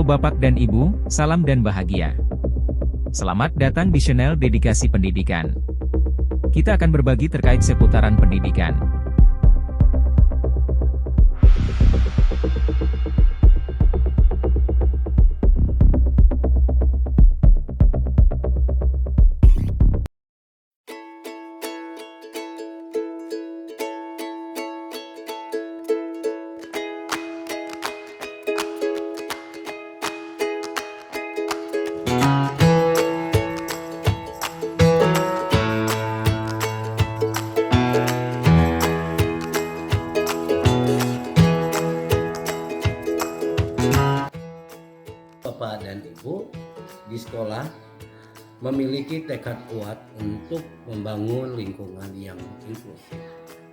Halo Bapak dan Ibu, salam dan bahagia. Selamat datang di channel Dedikasi Pendidikan. Kita akan berbagi terkait seputaran pendidikan. Bapak dan Ibu di sekolah memiliki tekad kuat untuk membangun lingkungan yang inklusif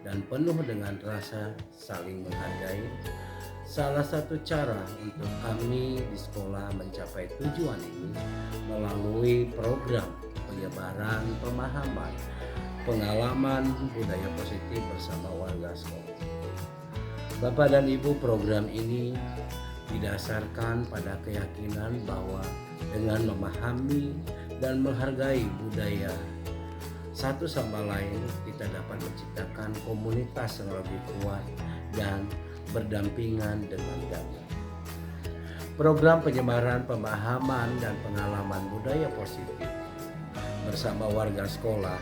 dan penuh dengan rasa saling menghargai. Salah satu cara untuk kami di sekolah mencapai tujuan ini melalui program penyebaran pemahaman, pengalaman budaya positif bersama warga sekolah. Bapak dan Ibu, program ini didasarkan pada keyakinan bahwa dengan memahami dan menghargai budaya satu sama lain, kita dapat menciptakan komunitas yang lebih kuat dan berdampingan dengan damai. Program penyebaran pemahaman dan pengalaman budaya positif bersama warga sekolah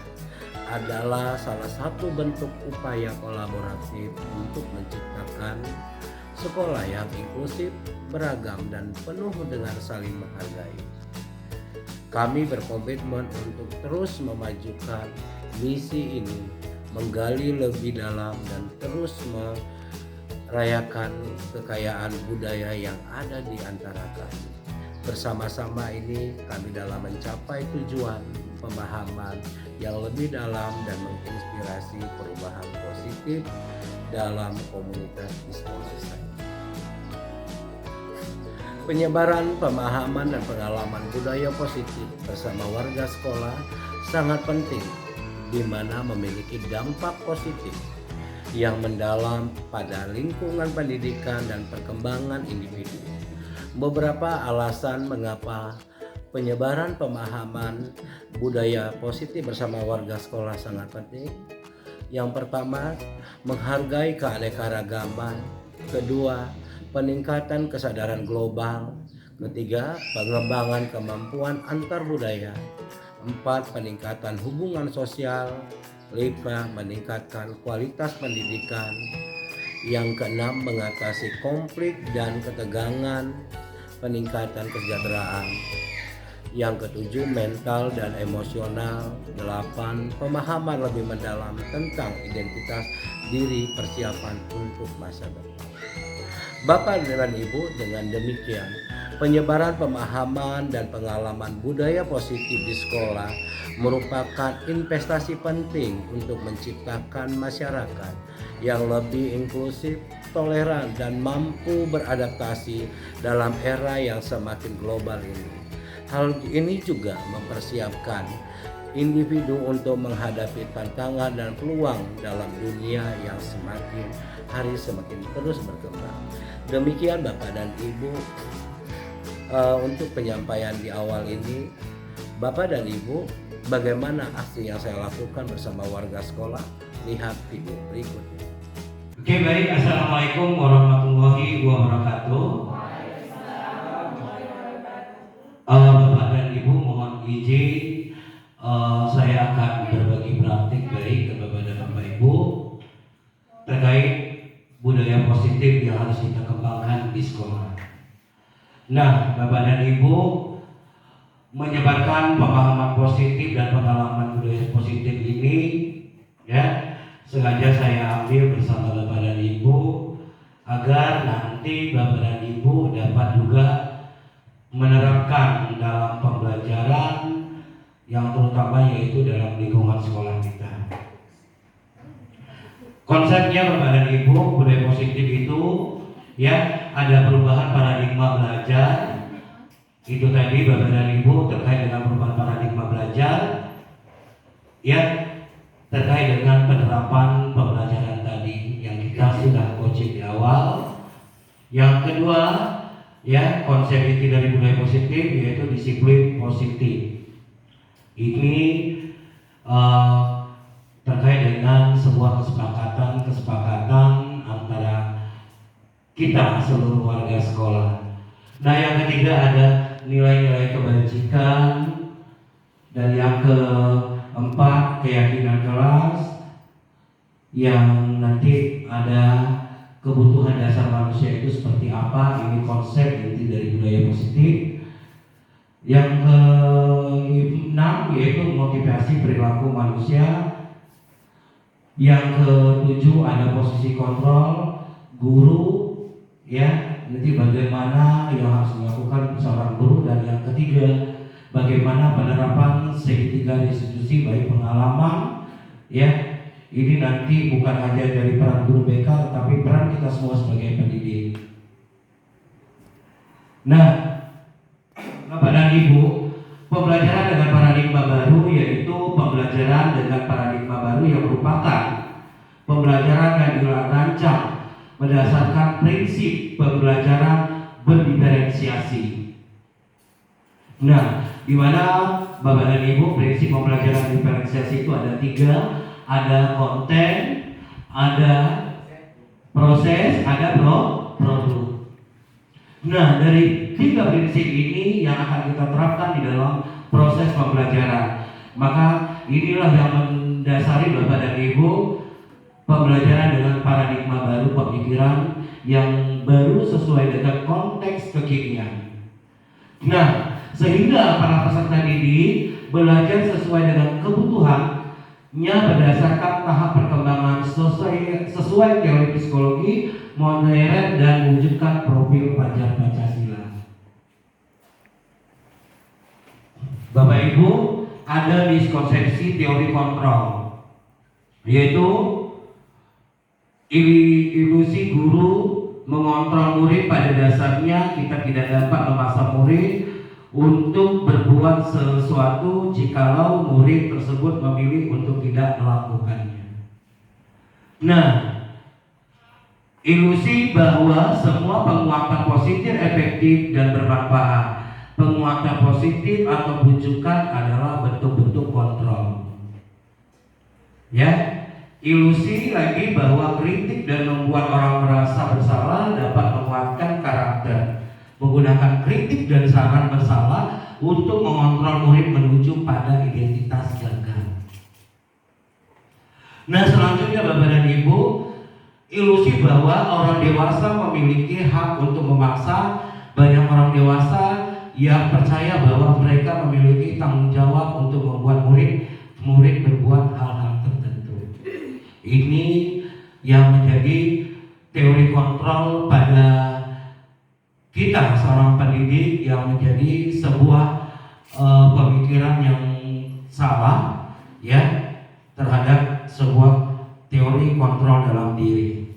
adalah salah satu bentuk upaya kolaboratif untuk menciptakan sekolah yang inklusif, beragam, dan penuh dengan saling menghargai. Kami berkomitmen untuk terus memajukan misi ini, menggali lebih dalam dan terus merayakan kekayaan budaya yang ada di antara kami. Bersama-sama ini kami dalam mencapai tujuan pemahaman yang lebih dalam dan menginspirasi perubahan positif dalam komunitas di sekolah saya. Penyebaran pemahaman dan pengalaman budaya positif bersama warga sekolah sangat penting, di mana memiliki dampak positif yang mendalam pada lingkungan pendidikan dan perkembangan individu. Beberapa alasan mengapa penyebaran pemahaman budaya positif bersama warga sekolah sangat penting. Yang pertama, menghargai keanekaragaman. Kedua, peningkatan kesadaran global. Ketiga, pengembangan kemampuan antar budaya. Empat, peningkatan hubungan sosial. Lima, meningkatkan kualitas pendidikan. Yang keenam, mengatasi konflik dan ketegangan. Peningkatan kesejahteraan. Yang ketujuh, mental dan emosional. 8, pemahaman lebih mendalam tentang identitas diri, persiapan untuk masa depan. Bapak dan Ibu, dengan demikian penyebaran pemahaman dan pengalaman budaya positif di sekolah merupakan investasi penting untuk menciptakan masyarakat yang lebih inklusif, toleran, dan mampu beradaptasi dalam era yang semakin global ini. Hal ini juga mempersiapkan individu untuk menghadapi tantangan dan peluang dalam dunia yang semakin hari semakin terus berkembang. Demikian Bapak dan Ibu, untuk penyampaian di awal ini. Bapak dan Ibu, bagaimana aksi yang saya lakukan bersama warga sekolah? Lihat video berikut. Oke, baik. Assalamualaikum warahmatullahi wabarakatuh. Bapak dan Ibu, mohon izin saya akan berbagi praktik baik kepada Bapak Ibu terkait budaya positif yang harus kita kembangkan di sekolah. Nah, Bapak dan Ibu, menyebarkan pemahaman positif dan pengalaman budaya positif ini, ya, sengaja saya ambil bersama Bapak dan Ibu agar nanti Bapak dan Ibu dapat juga menerapkan dalam pembelajaran yang terutama yaitu dalam lingkungan sekolah kita. Konsepnya Bapak dan Ibu, budaya positif itu ya ada perubahan paradigma belajar. Itu tadi Bapak dan Ibu terkait dengan perubahan paradigma belajar, ya, terkait dengan penerapan pembelajaran tadi yang kita sudah coaching di awal. Yang kedua, ya konsep inti dari budaya positif yaitu disiplin positif. Ini terkait dengan sebuah kesepakatan antara kita seluruh warga sekolah. Nah, yang ketiga ada nilai-nilai kebajikan, dan yang keempat keyakinan kelas, yang nanti ada kebutuhan dasar manusia itu seperti apa. Ini konsep inti dari budaya positif. Yang keenam yaitu motivasi perilaku manusia. Yang ketujuh ada posisi kontrol guru, ya, nanti bagaimana yang harus dilakukan seorang guru. Dan yang ketiga, bagaimana penerapan segitiga restitusi baik pengalaman, ya, ini nanti bukan hanya dari peran guru BK tapi peran kita semua sebagai pendidik. Nah, Bapak dan Ibu, pembelajaran dengan paradigma baru yaitu pembelajaran dengan paradigma baru yang merupakan pembelajaran yang dirancang berdasarkan prinsip pembelajaran berdiferensiasi. Nah, di mana Bapak dan Ibu, prinsip pembelajaran diferensiasi itu ada 3, ada konten, ada proses, ada produk. Nah, dari 3 prinsip ini yang akan kita terapkan di dalam proses pembelajaran. Maka inilah yang mendasari Bapak dan Ibu pembelajaran dengan paradigma baru pemikiran yang baru sesuai dengan konteks kekinian. Nah, sehingga para peserta didik belajar sesuai dengan kebutuhannya berdasarkan tahap perkembangan sesuai teori psikologi modern dan mewujudkan profil pelajar Pancasila. Bapak Ibu, ada miskonsepsi teori kontrol, yaitu ilusi guru mengontrol murid. Pada dasarnya kita tidak dapat memaksa murid untuk berbuat sesuatu jikalau murid tersebut memilih untuk tidak melakukannya. Nah, ilusi bahwa semua penguatan positif efektif dan bermanfaat. Penguatan positif atau bujukan adalah bentuk-bentuk kontrol. Ya, ilusi lagi bahwa kritik dan membuat orang merasa bersalah dapat menguatkan karakter. Menggunakan kritik dan saran bersalah untuk mengontrol murid menuju pada identitas gagal. Nah, selanjutnya Bapak dan Ibu, ilusi bahwa orang dewasa memiliki hak untuk memaksa. Banyak orang dewasa yang percaya bahwa mereka memiliki tanggung jawab untuk membuat murid berbuat hal-hal tertentu. Ini yang menjadi teori kontrol pada kita seorang pendidik, yang menjadi sebuah pemikiran yang salah, ya, terhadap sebuah teori kontrol dalam diri.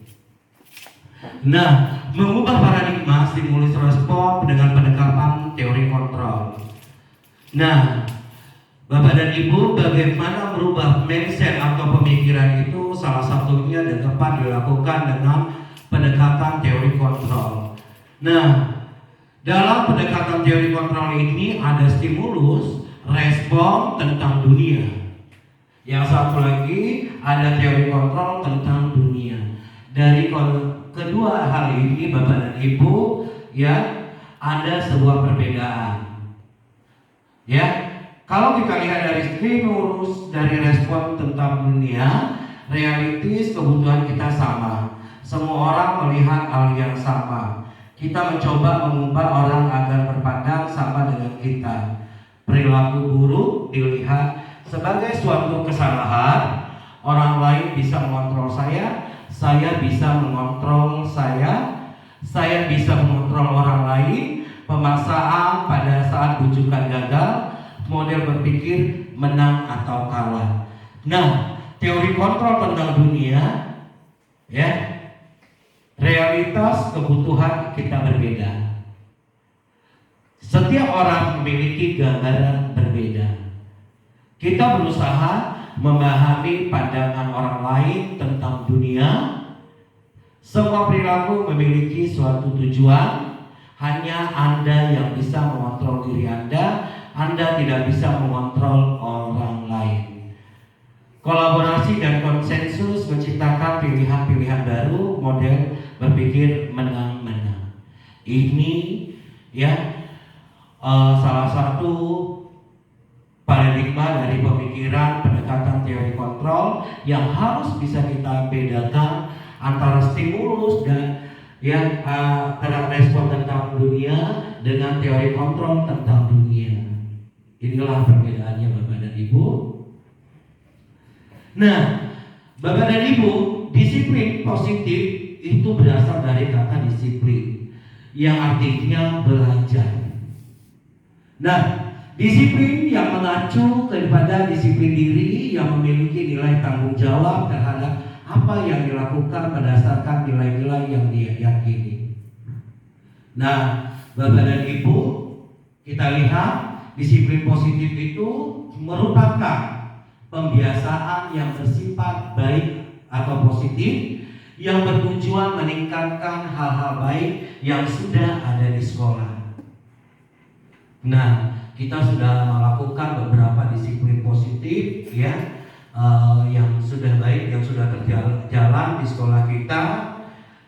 Nah, mengubah paradigma stimulus respon dengan pendekatan teori kontrol. Nah, Bapak dan Ibu, bagaimana merubah mindset atau pemikiran itu? Salah satunya dan dapat dilakukan dengan pendekatan teori kontrol. Nah, dalam pendekatan teori kontrol ini ada stimulus respon tentang dunia. Yang satu lagi ada teori kontrol tentang dunia. Dari kedua hal ini Bapak dan Ibu, ya, ada sebuah perbedaan. Ya, kalau kita lihat dari stimulus, dari respon tentang dunia, realitis kebutuhan kita sama. Semua orang melihat hal yang sama. Kita mencoba mengubah orang agar berpandang sama dengan kita. Perilaku buruk dilihat sebagai suatu kesalahan. Orang lain bisa mengontrol saya bisa mengontrol saya bisa mengontrol orang lain. Pemaksaan pada saat bujukan gagal, model berpikir menang atau kalah. Nah, teori kontrol tentang dunia, ya, realitas kebutuhan kita berbeda. Setiap orang memiliki gambaran berbeda. Kita berusaha memahami pandangan orang lain tentang dunia. Semua perilaku memiliki suatu tujuan. hanya Anda yang bisa mengontrol diri Anda tidak bisa mengontrol orang lain. Kolaborasi dan konsensus menciptakan pilihan-pilihan baru, model berpikir menang-menang. Ini ya salah satu paradigma dari pemikiran pendekatan teori kontrol yang harus bisa kita bedakan antara stimulus dan terhadap respon tentang dunia dengan teori kontrol tentang dunia. Inilah perbedaannya Bapak dan Ibu. Nah, Bapak dan Ibu, disiplin positif itu berasal dari kata disiplin yang artinya belajar. Nah, disiplin yang mengacu kepada disiplin diri yang memiliki nilai tanggung jawab terhadap apa yang dilakukan berdasarkan nilai-nilai yang dia yakini. Nah, Bapak dan Ibu, kita lihat disiplin positif itu merupakan pembiasaan yang bersifat baik atau positif yang bertujuan meningkatkan hal-hal baik yang sudah ada di sekolah. Nah, kita sudah melakukan beberapa disiplin positif ya. Yang sudah baik, yang sudah berjalan di sekolah kita,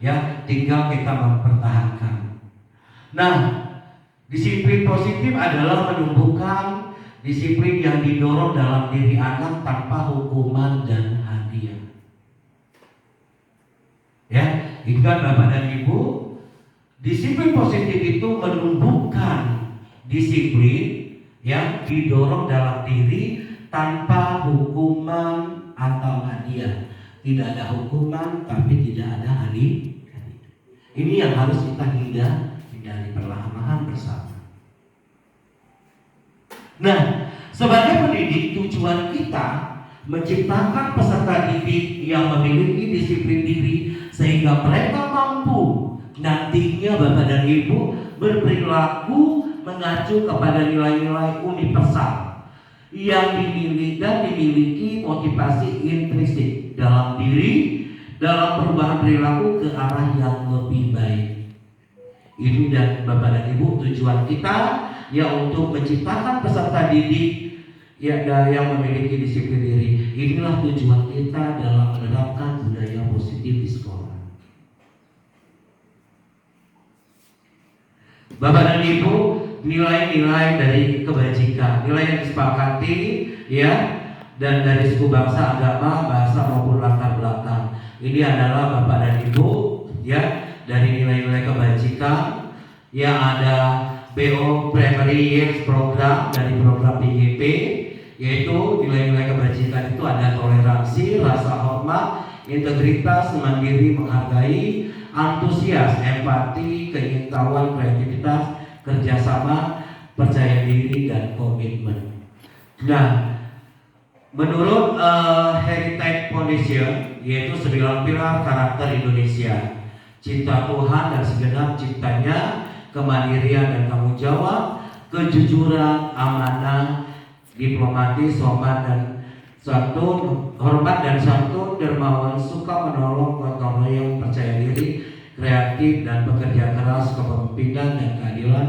ya tinggal kita mempertahankan. Nah, disiplin positif adalah menumbuhkan disiplin yang didorong dalam diri anak tanpa hukuman dan hadiah. Ya, ingat Bapak dan Ibu, disiplin positif itu menumbuhkan disiplin yang didorong dalam diri tanpa hukuman atau hadiah. Tidak ada hukuman tapi tidak ada hadiah. Ini yang harus kita hindari perlahan-lahan bersama. Nah, sebagai pendidik, tujuan kita menciptakan peserta didik yang memiliki disiplin diri sehingga mereka mampu nantinya Bapak dan Ibu berperilaku mengacu kepada nilai-nilai universal yang dimiliki motivasi intrinsik dalam diri dalam perubahan perilaku ke arah yang lebih baik. Ini dan Bapak dan Ibu tujuan kita ya untuk menciptakan peserta didik yang memiliki disiplin diri. Inilah tujuan kita dalam menerapkan budaya positif di sekolah. Bapak dan Ibu, nilai-nilai dari kebajikan, nilai yang disepakati ya dan dari suku bangsa, agama, bahasa maupun latar belakang. Ini adalah Bapak dan Ibu ya dari nilai-nilai kebajikan yang ada BO Primary Years Program dari program PGP, yaitu nilai-nilai kebajikan itu ada toleransi, rasa hormat, integritas, mandiri, menghargai, antusias, empati, keingintahuan, kreativitas, kerjasama, percaya diri, dan komitmen. Nah, menurut Heritage Foundation, yaitu 9 pilar karakter Indonesia: cinta Tuhan dan segenap ciptanya, kemandirian dan tanggung jawab, kejujuran, amanah, diplomatis, hormat dan santun, dermawan, suka menolong, gotong royong, percaya diri, kreatif dan bekerja keras, kepemimpinan dan keadilan,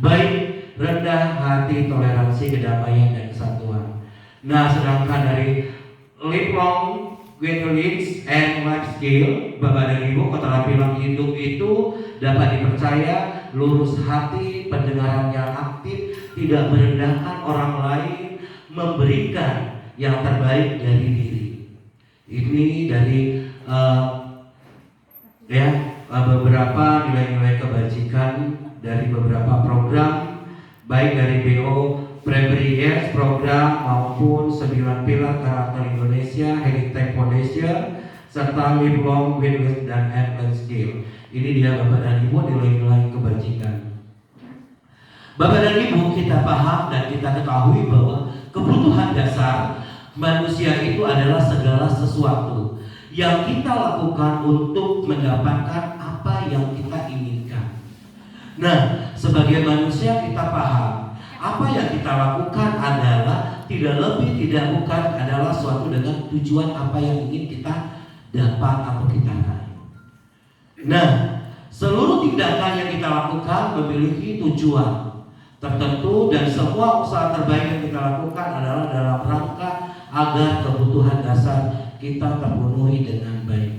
baik, rendah hati, toleransi, kedamaian dan kesatuan. Nah, sedangkan dari lifelong values and life skill, Bapak dan Ibu, keterampilan hidup itu dapat dipercaya, lurus hati, pendengaran yang aktif, tidak merendahkan orang lain, memberikan yang terbaik dari diri. Ini dari beberapa nilai-nilai kebajikan dari beberapa program, baik dari BO Primary Years Program maupun 9 pilar karakter Indonesia, Heritage Foundation, serta Lifelong Values dan Life Skill. Ini dia Bapak dan Ibu nilai-nilai kebajikan. Bapak dan Ibu, kita paham dan kita ketahui bahwa kebutuhan dasar manusia itu adalah segala sesuatu yang kita lakukan untuk mendapatkan apa yang kita inginkan. Nah, sebagai manusia kita paham apa yang kita lakukan adalah tidak lebih tidak bukan adalah suatu dengan tujuan apa yang ingin kita dapat atau kita raih. Nah, seluruh tindakan yang kita lakukan memiliki tujuan tertentu dan semua usaha terbaik yang kita lakukan adalah dalam rangka agar kebutuhan dasar kita terpenuhi dengan baik.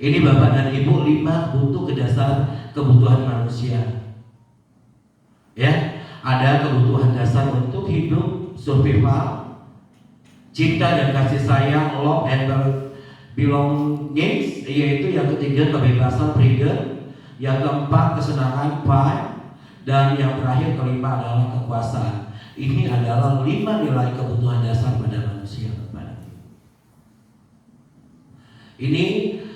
Ini Bapak dan Ibu 5 butuh dasar kebutuhan manusia. Ya, ada kebutuhan dasar untuk hidup, survival, cinta dan kasih sayang, love and belongings, yaitu yang ketiga kebebasan, freedom, yang keempat kesenangan, pride, dan yang terakhir kelima adalah kekuasaan. Ini adalah 5 nilai kebutuhan dasar pada manusia. Ini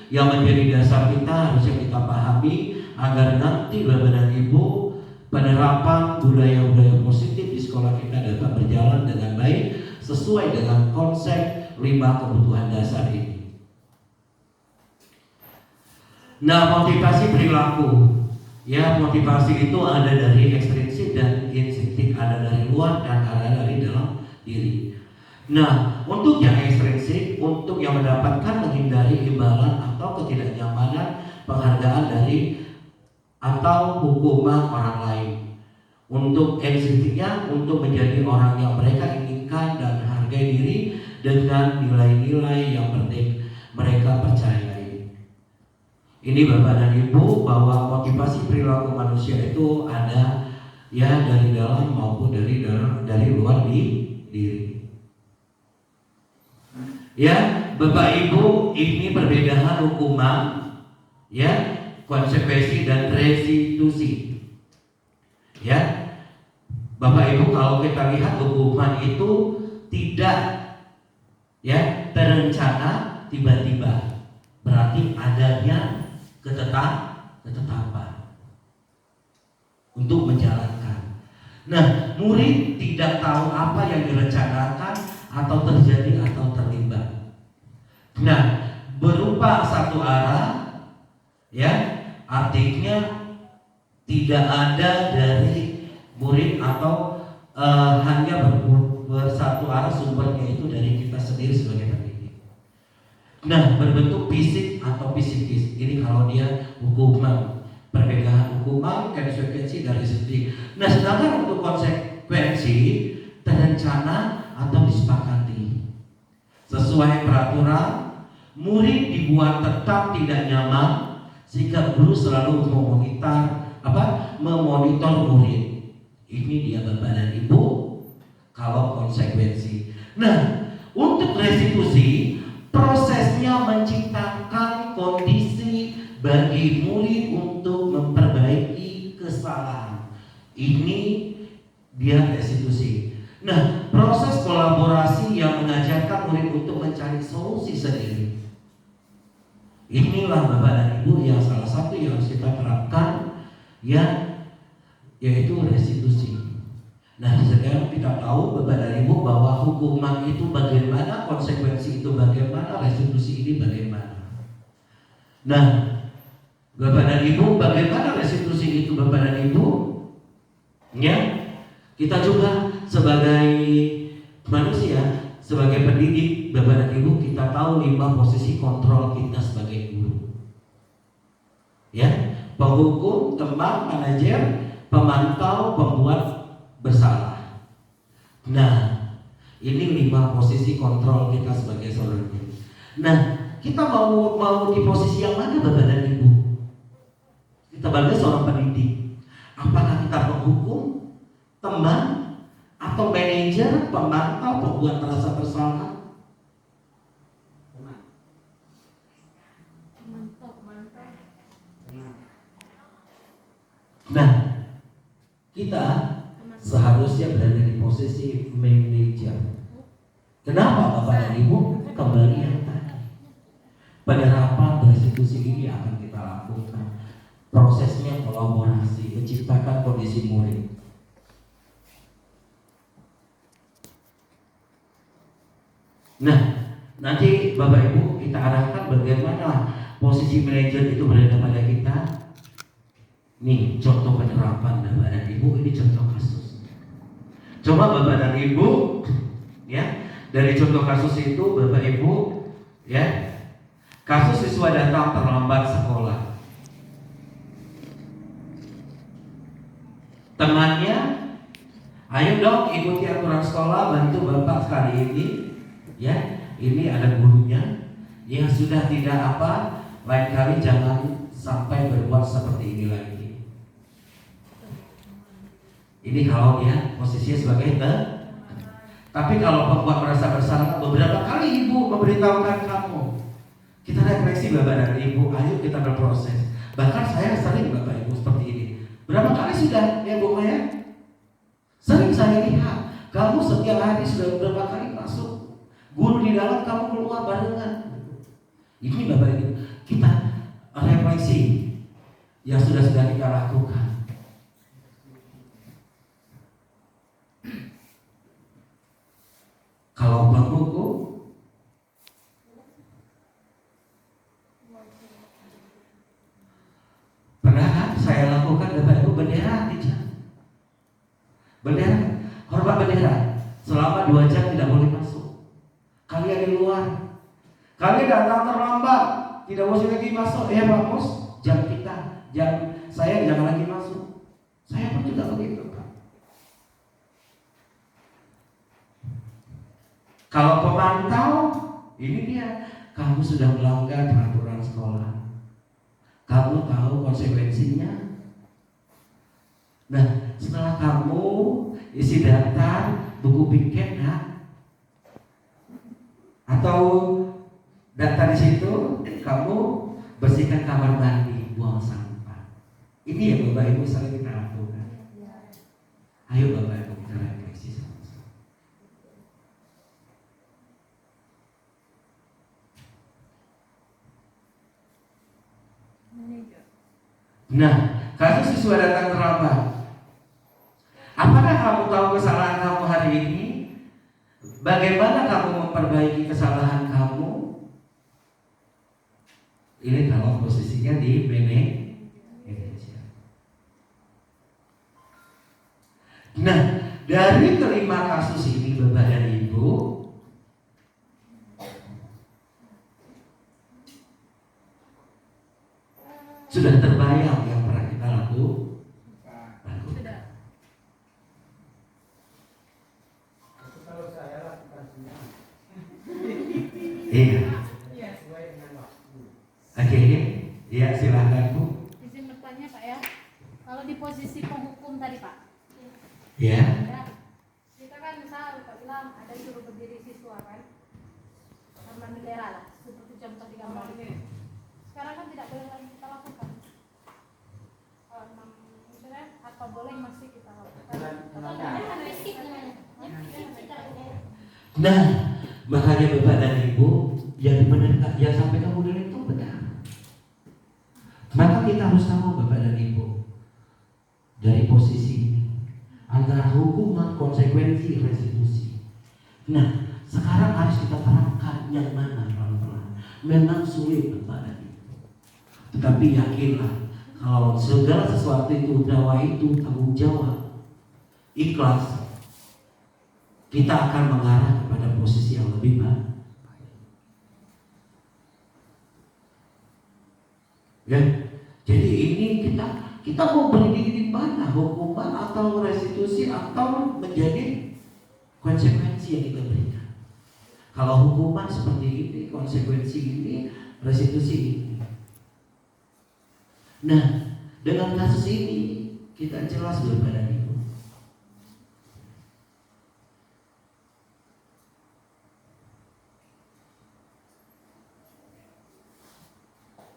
yang menjadi dasar kita harusnya kita pahami agar nanti Bapak dan Ibu penerapan budaya-budaya positif di sekolah kita dapat berjalan dengan baik sesuai dengan konsep 5 kebutuhan dasar ini. Nah, motivasi perilaku, ya, motivasi itu ada dari ekstrinsik dan intrinsik, ada dari luar dan ada dari dalam diri. Nah, untuk yang ekstrinsik, untuk yang mendapatkan menghindari imbalan atau ketidaknyamanan, penghargaan dari atau hukuman orang lain. Untuk ekstrinsiknya, untuk menjadi orang yang mereka inginkan dan hargai diri dengan nilai-nilai yang penting mereka percayai. Ini Bapak dan Ibu bahwa motivasi perilaku manusia itu ada ya dari dalam maupun dari luar diri. Ya, Bapak Ibu, ini perbedaan hukuman, ya, konsekuensi dan restitusi. Ya, Bapak Ibu, kalau kita lihat hukuman itu tidak ya terencana tiba-tiba, berarti adanya ketetapan untuk menjalankan. Nah, murid tidak tahu apa yang direncanakan atau terjadi atau terlibat. Nah, berupa satu arah, ya, artinya tidak ada dari murid atau hanya bersatu arah, sumbernya itu dari kita sendiri sebagai pendidik. Nah, berbentuk fisik atau psikis. Ini kalau dia hukuman, perbedaan hukuman, konsekuensi dari sendiri. Nah, sedangkan untuk konsekuensi terencana atau disepakati sesuai peraturan. Murid dibuat tetap tidak nyaman sehingga guru selalu memonitor murid. Ini dia Bapak dan Ibu kalau konsekuensi. Nah, untuk restitusi, prosesnya menciptakan kondisi bagi murid untuk memperbaiki kesalahan. Ini dia restitusi. Nah, proses kolaborasi yang mengajarkan murid untuk mencari solusi sendiri. Inilah Bapak dan Ibu yang salah satu yang harus kita terapkan, ya, yaitu restitusi. Nah, sekarang kita tahu Bapak dan Ibu bahwa hukuman itu bagaimana, konsekuensi itu bagaimana, restitusi ini bagaimana. Nah, Bapak dan Ibu, bagaimana restitusi itu Bapak dan Ibu? Ya, kita juga sebagai manusia, sebagai pendidik, Bapak dan Ibu, kita tahu 5 posisi kontrol kita sebagai guru. Ya, penghukum, teman, manajer, pemantau, pembuat bersalah. Nah, ini 5 posisi kontrol kita sebagai seorang guru. Nah, kita mau di posisi yang mana Bapak dan Ibu? Kita sebagai seorang pendidik, apakah kita penghukum, teman, atau manajer, pemantau, pembuat merasa bersalah? Nah, kita seharusnya berada di posisi manajer. Kenapa Bapak dan Ibu? Kembali yang tadi, penerapan restitusi ini akan kita lakukan. Prosesnya kolaborasi, menciptakan kondisi murid. Nah, nanti Bapak Ibu kita arahkan bagaimana posisi manajer itu berada pada kita. Nih contoh penerapan Bapak dan Ibu, ini contoh kasus. Coba Bapak dan Ibu, ya, dari contoh kasus itu Bapak Ibu, ya, Kasus siswa datang terlambat sekolah. Temannya, ayo dong ikuti aturan sekolah, bantu bapak sekali ini. Ya, ini ada gurunya yang sudah tidak apa, lain kali jangan sampai berbuat seperti ini lagi. Ini kalau dia posisinya sebagai tapi kalau pembuat merasa bersalah, beberapa kali ibu memberitahukan kamu, kita refleksi bapak dan ibu, ayo kita berproses. Bahkan saya sering bapak ibu seperti ini. Berapa kali sudah ya bu Maya? Sering saya lihat, kamu setiap hari sudah beberapa kali masuk, guru di dalam, kamu keluar barengan. Ini bapak ibu, kita refleksi yang sudah kita lakukan. Kalau pembuku, pernah kan saya lakukan bapak ibu bendera aja. Bendera, hormat bendera. Selama 2 jam tidak boleh masuk. Kalian di luar, kalian datang terlambat, tidak boleh lagi masuk. Ya Pak Bos, jam kita, jam saya jangan lagi masuk. Saya pun juga begitu. Kalau pemantau, ini dia, kamu sudah melanggar peraturan sekolah. Kamu tahu konsekuensinya. Nah, setelah kamu isi daftar, buku piket, atau daftar di situ, kamu bersihkan kamar mandi, buang sampah. Ini ya Bapak Ibu sering kita lakukan. Ayo Bapak Ibu kita refleksi sama-sama. Nah, kasus siswa datang terlambat. Apakah kamu tahu kesalahan kamu hari ini? Bagaimana kamu memperbaiki kesalahan kamu? Ini kalau posisinya di manajer. Nah, dari kelima kasus ini Bapak dan Ibu, sudah terbayang yang pernah kita lakukan? Kalau saya lakukan semua. Iya. Sesuai dengan waktu. Oke, iya silahkan Bu. Izin bertanya Pak ya, kalau di posisi penghukum tadi Pak, Ya. ya, kita kan misal Pak bilang ada suruh berdiri siswa kan, sama bendera lah, seperti contoh di gambar ini. Sekarang kan tidak boleh lagi kita lakukan. Misalnya apa boleh masih kita lakukan? Nah, makanya Bapak dan Ibu yang dibenarkan, yang sampai kamu dulu itu benar. Maka kita harus tahu Bapak dan Ibu, dari posisi ini antara hukuman, konsekuensi, restitusi. Nah, sekarang harus kita terapkan yang mana pelan-pelan. Memang sulit Bapak dan Ibu, tetapi yakinlah kalau segala sesuatu itu dakwah itu tanggung jawab, ikhlas, kita akan mengarah kepada posisi yang lebih baik. Ya, jadi ini kita mau berdiri di mana, hukuman atau restitusi atau menjadi konsekuensi yang kita berikan. Kalau hukuman seperti ini, konsekuensi ini, restitusi ini. Nah, dengan kasus ini kita jelas berbeda itu.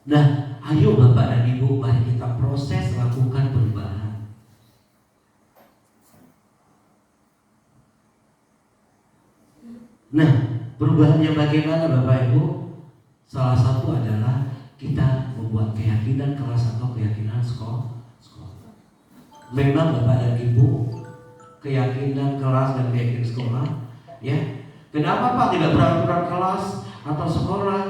Nah, ayo Bapak dan Ibu, mari kita proses lakukan perubahan. Nah, perubahannya bagaimana Bapak Ibu? Salah satu adalah kita membuat keyakinan kelas atau keyakinan sekolah. Memang Bapak dan Ibu, keyakinan kelas dan keyakinan sekolah, ya. Kenapa Pak tidak peraturan kelas atau sekolah?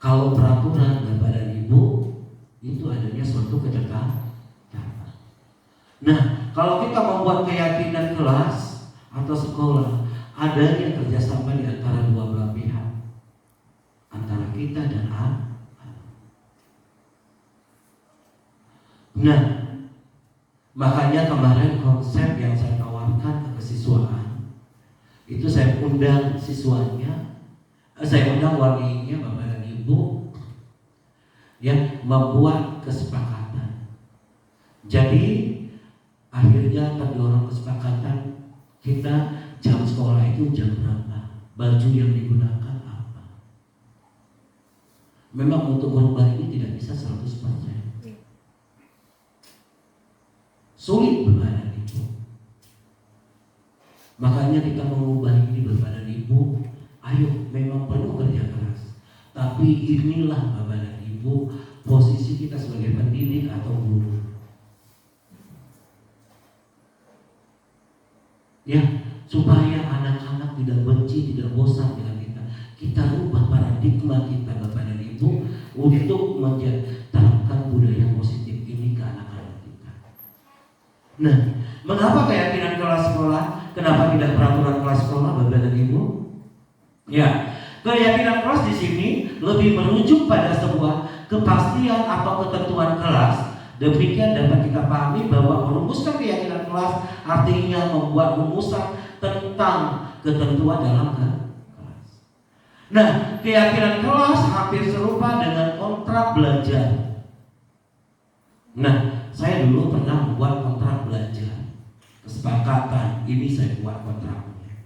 Kalau peraturan Bapak dan Ibu itu adanya suatu kedekatan. Nah, kalau kita membuat keyakinan kelas atau sekolah, adanya kerjasama di antara dua belah pihak, antara kita dan anak. Nah, makanya kemarin konsep yang saya tawarkan kesiswaan itu saya undang siswanya, saya undang walinya, bapak dan ibu, yang membuat kesepakatan. Jadi akhirnya terdorong kesepakatan kita jam sekolah itu jam berapa, baju yang digunakan apa. Memang untuk merubah ini tidak bisa 100%. Sulit Bapak Ibu. Makanya kita mengubah ini Bapak dan Ibu. Ayo, memang perlu kerja keras. Tapi inilah Bapak dan Ibu posisi kita sebagai pendidik atau guru. Ya, supaya anak-anak tidak benci, tidak bosan dengan kita. Kita rubah paradigma kita Bapak dan Ibu untuk menerapkan budaya positif ini ke anak-anak kita. Nah, mengapa keyakinan kelas sekolah? Kenapa tidak peraturan kelas sekolah Bapak dan Ibu? Ya, keyakinan kelas di sini lebih merujuk pada sebuah kepastian atau ketentuan kelas. Demikian dapat kita pahami bahwa merumuskan keyakinan kelas artinya membuat rumusan tentang ketentuan dalam kelas. Nah, keyakinan kelas hampir serupa dengan kontrak belajar. Nah, saya dulu pernah membuat kontrak belajar. Kesepakatan, ini saya buat kontraknya.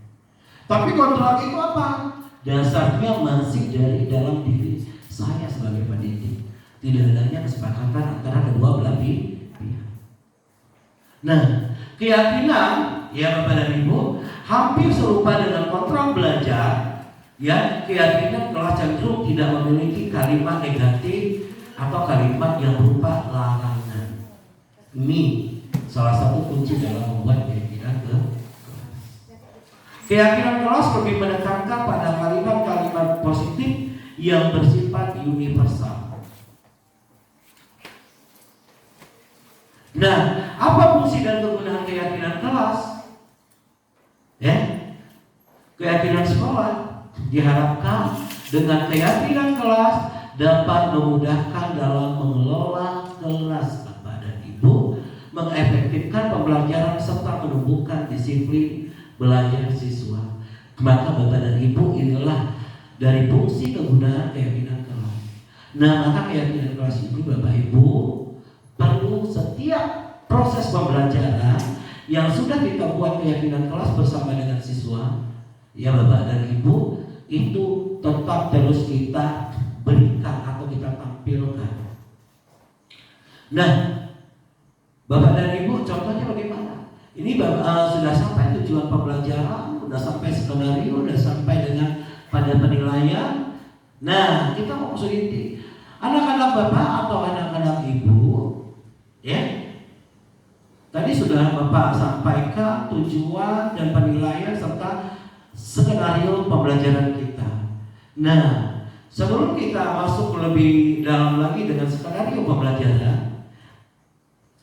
Tapi kontrak itu apa? Dasarnya masih dari dalam diri saya sebagai pendidik. Tidak adanya kesepakatan antara kedua belah pihak. Nah, keyakinan ya Bapak dan Ibu hampir serupa dengan kontrak belajar. Ya, keyakinan kelas cenderung tidak memiliki kalimat negatif atau kalimat yang berupa larangan. Ini salah satu kunci dalam membuat keyakinan kelas. Keyakinan kelas lebih menekankan pada kalimat-kalimat positif yang bersifat universal. Nah, apa fungsi dan kegunaan keyakinan kelas? Ya, keyakinan sekolah diharapkan dengan keyakinan kelas dapat memudahkan dalam mengelola kelas Bapak dan Ibu, mengefektifkan pembelajaran serta menumbuhkan disiplin belajar siswa. Maka Bapak dan Ibu inilah dari fungsi kegunaan keyakinan kelas. Nah, maka keyakinan kelas ini Bapak Ibu perlu setiap proses pembelajaran yang sudah kita buat keyakinan kelas bersama dengan siswa, ya Bapak dan Ibu, itu tetap terus kita berikan atau kita tampilkan. Nah, Bapak dan Ibu, contohnya bagaimana? Ini sudah sampai tujuan pembelajaran, sudah sampai skenario, sudah sampai dengan pada penilaian. Nah, kita mau maksud inti, anak-anak Bapak atau anak-anak Ibu, ya, tadi sudah Bapak sampaikan tujuan dan penilaian serta skenario pembelajaran kita. Nah, sebelum kita masuk lebih dalam lagi dengan skenario pembelajaran,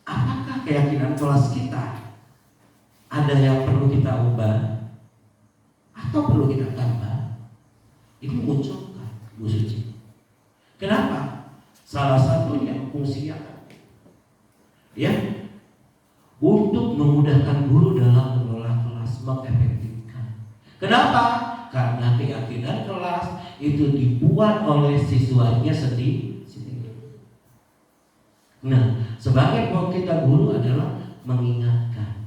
apakah keyakinan kelas kita ada yang perlu kita ubah atau perlu kita tambah? Ini munculkan Bu Suci. Kenapa? Salah satunya fungsinya ya, untuk memudahkan guru dalam mengelola kelas, mengefektifkan. Kenapa? Karena keyakinan kelas itu dibuat oleh siswanya sendiri. Nah, sebagai kita guru adalah mengingatkan.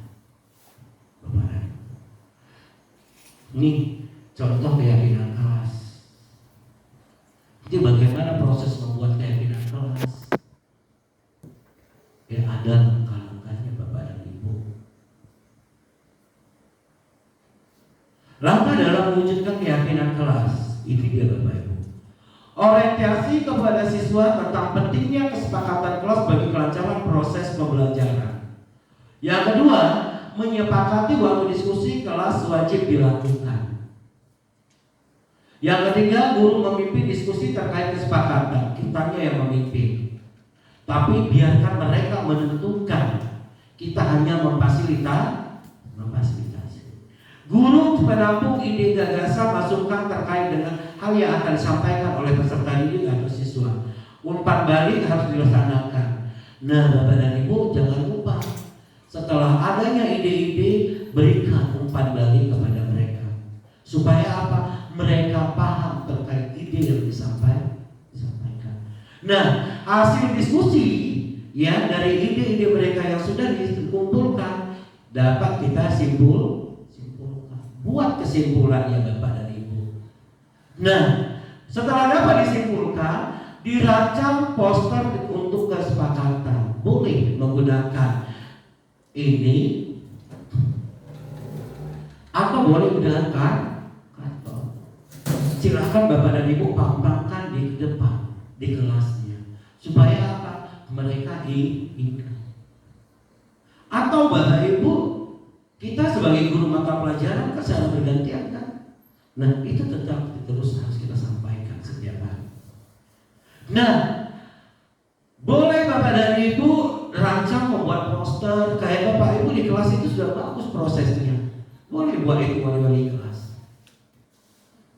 Ini contoh keyakinan kelas. Jadi bagaimana proses membuat keyakinan kelas? Ya, ada langkah-langkahnya Bapak dan Ibu. Langkah dalam mewujudkan keyakinan kelas, ini dia Bapak Ibu. Orientasi kepada siswa tentang pentingnya kesepakatan kelas bagi kelancaran proses pembelajaran. Yang kedua, menyepakati waktu diskusi kelas wajib dilakukan. Yang ketiga, guru memimpin diskusi terkait kesepakatan, kitanya yang memimpin. Tapi biarkan mereka menentukan, kita hanya memfasilitasi. Guru menampung ide, gagasan, masukan terkait dengan hal yang akan disampaikan oleh peserta didik atau siswa. Umpan balik harus dilaksanakan. Nah, Bapak dan Ibu jangan lupa, setelah adanya ide-ide, berikan umpan balik kepada mereka. Supaya apa? Mereka paham terkait ide yang disampaikan. Nah, hasil diskusi ya dari ide-ide mereka yang sudah dikumpulkan dapat kita simpulkan. Buat kesimpulannya Bapak dan Ibu. Nah, setelah dapat disimpulkan, dirancang poster untuk kesepakatan. Boleh menggunakan ini atau boleh menggunakan karton. Silakan Bapak dan Ibu pampangkan di depan di kelasnya supaya apa? Mereka ingat. Atau Bapak Ibu, kita sebagai guru mata pelajaran kan secara bergantian kan. Nah, itu tetap terus harus kita sampaikan setiap hari. Nah, boleh Bapak dan Ibu rancang membuat poster. Kayak Bapak Ibu di kelas itu sudah bagus prosesnya. Boleh buat itu wali-wali kelas.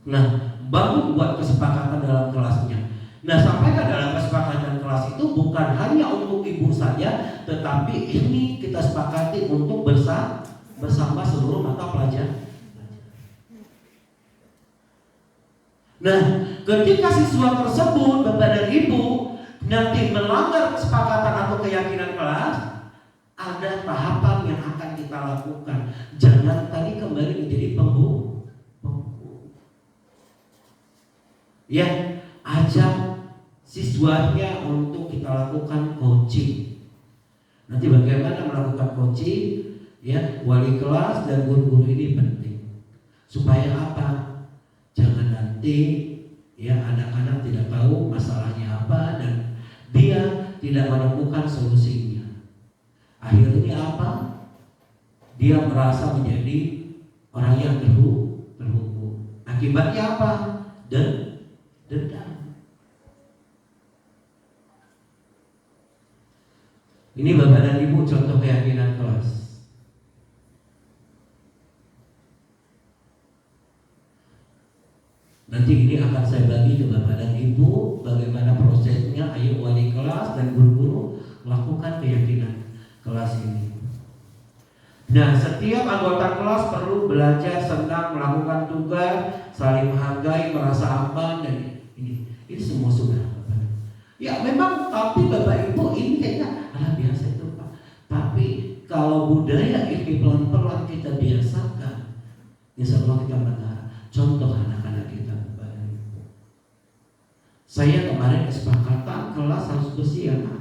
Nah, baru buat kesepakatan dalam kelasnya. Nah, sampaikan dalam kesepakatan kelas itu bukan hanya untuk ibu saja, tetapi ini kita sepakati untuk bersama seluruh mata pelajaran. Nah, ketika siswa tersebut, Bapak dan Ibu, nanti melanggar kesepakatan atau keyakinan kelas, ada tahapan yang akan kita lakukan. Jangan tadi kembali menjadi penghukum. Ya, ajak siswanya untuk kita lakukan coaching. Nanti bagaimana melakukan coaching? Ya, wali kelas dan guru-guru ini penting. Supaya apa? Jangan nanti ya anak-anak tidak tahu masalahnya apa dan dia tidak menemukan solusinya. Akhirnya apa? Dia merasa menjadi orang yang terhukum. Akibatnya apa? Dendam. Ini Bapak dan Ibu contoh keyakinan kelas. Nanti ini akan saya bagi ke Bapak dan Ibu bagaimana prosesnya. Ayo wali kelas dan guru-guru lakukan keyakinan kelas ini. Nah, setiap anggota kelas perlu belajar senang melakukan tugas, saling menghargai, merasa aman dan ini semua sudah. Ya memang, tapi Bapak Ibu ini kayaknya biasa itu Pak. Tapi kalau budaya ini pelan-pelan kita biasakan, insya Allah kita mengenal contoh anak-anak kita. Saya kemarin kesepakatan kelas harus bersih ya Pak.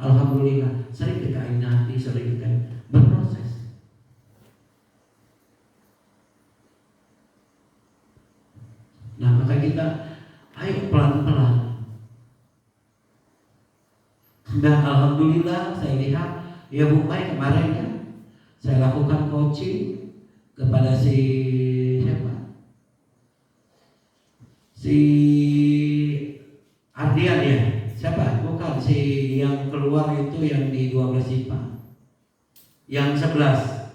Alhamdulillah, sering kita ingati, sering kita berproses. Nah, maka kita ayo pelan-pelan. Nah, alhamdulillah saya lihat ya Bu Mai kemarin ya, saya lakukan coaching kepada si Ardian ya. Siapa? Bukan si yang keluar itu yang di 12 IPA. Yang 11.